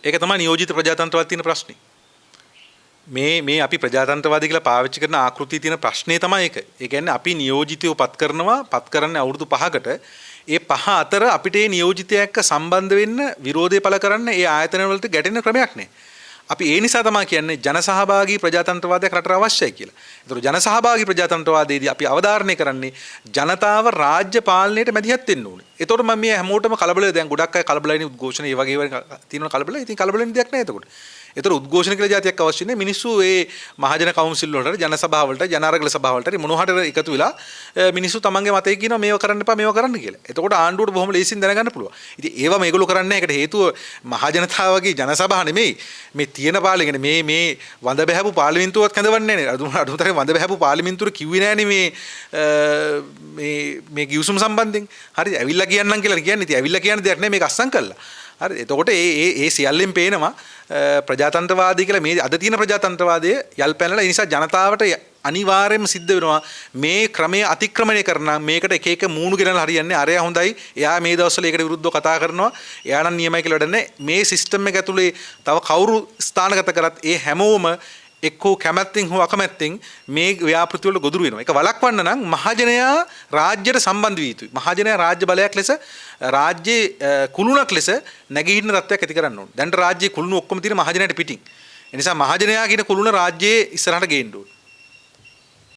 A: ඒක තමයි නියෝජිත ප්‍රජාතන්ත්‍රවාදයේ තියෙන ප්‍රශ්නේ. මේ අපි ප්‍රජාතන්ත්‍රවාදී කියලා පාවිච්චි කරන ආකෘතියේ තියෙන ප්‍රශ්නේ තමයි ඒක. ඒ කියන්නේ අපි නියෝජිතයෝ පත් කරන්නේ අවුරුදු 5කට. ඒ 5 අතර අපිට මේ නියෝජිතයා එක්ක සම්බන්ධ වෙන්න විරෝධය පළ කරන්න ඒ ආයතන වලට ගැටෙන ක්‍රමයක් නැහැ. අපි ඒ නිසා තමයි කියන්නේ ජනසහභාගී ප්‍රජාතන්ත්‍රවාදයක් රටට අවශ්‍යයි කියලා. ඒතර ජනසහභාගී ප්‍රජාතන්ත්‍රවාදයේදී අපි අවධාරණය කරන්නේ ජනතාව රාජ්‍ය පාලනයට මැදිහත් වෙන්න ඕනේ. ඒතකොට මම මේ හැමෝටම කලබල දැන් ගොඩක් අය කලබලයිනේ උද්ඝෝෂණ ඒ වගේ ඒවා තියෙනවා කලබල. ඉතින් කලබල වෙන්න දෙයක් නැහැ එතකොට. ඒතර උද්ඝෝෂණ කියලා જાතියක් අවශ්‍ය නැහැ. මිනිස්සු ඒ මහජන කවුන්සිල් වලට ජන සභාව වලට ජන අරගල සභාව වලට මොනවහට එකතු වෙලා මිනිස්සු තමන්ගේ මතය කියනවා මේව කරන්න එපා මේව කරන්න කියලා. එතකොට ආණ්ඩුවට බොහොම ලේසියෙන් දැනගන්න පුළුවන්. ඉතින් ඒවා මේගොල්ලෝ කරන්නේ නැහැ. ඒකට හේතුව මහජනතාවගේ ජන සභාව නෙමෙයි. මේ තියෙන පාලෙගෙන මේ වඳ බහැපු පාර්ලිමේන්තුවක් කැඳවන්නේ නැහැ. අදුතරේ වඳ බහැපු පාර්ලිමේන්තුව කිව්වේ නෑනේ මේ ගිවිසුම් සම්බන්ධයෙන්. හරි ඇවිල්ලා කියන්නම් කියලා කියන්නේ. ඉතින් ඇවිල්ලා කියන දෙයක් නෙමෙයි මේක අස්සම් කළා. හරි එතකොට ඒ සියල්ලෙන් පේනවා ප්‍රජාතන්ත්‍රවාදී කියලා මේ අද තියෙන ප්‍රජාතන්ත්‍රවාදය යල් පැනලා ඒ නිසා ජනතාවට අනිවාර්යයෙන්ම සිද්ධ වෙනවා මේ ක්‍රමයේ අතික්‍රමණය කරන මේකට එක එක මූණු ගෙනලා හරියන්නේ අරයා හොඳයි එයා මේ දවස්වල ඒකට විරුද්ධව කතා කරනවා එයා නම් නියමයි කියලා වැඩන්නේ මේ සිස්ටම් එක ඇතුලේ තව කවුරු ස්ථානගත කරත් ඒ හැමෝම එක්කෝ කැමැත්තෙන් හෝ අකමැත්තෙන් මේ ව්‍යාපෘති වල ගොදුරු වෙනවා. ඒක වළක්වන්න නම් මහජනයා රාජ්‍යයට සම්බන්ධ විය යුතුයි. මහජනයා රාජ්‍ය බලයක් ලෙස රාජ්‍යයේ කුළුණක් ලෙස නැගී හිටින තත්ත්වයක් ඇති කරන්න ඕනේ. දැන් රාජ්‍යයේ කුළුණු ඔක්කොම තියෙන මහජනයාට පිටින්. ඒ නිසා මහජනයා කියන කුළුණ රාජ්‍යයේ ඉස්සරහට ගේන්න ඕනේ.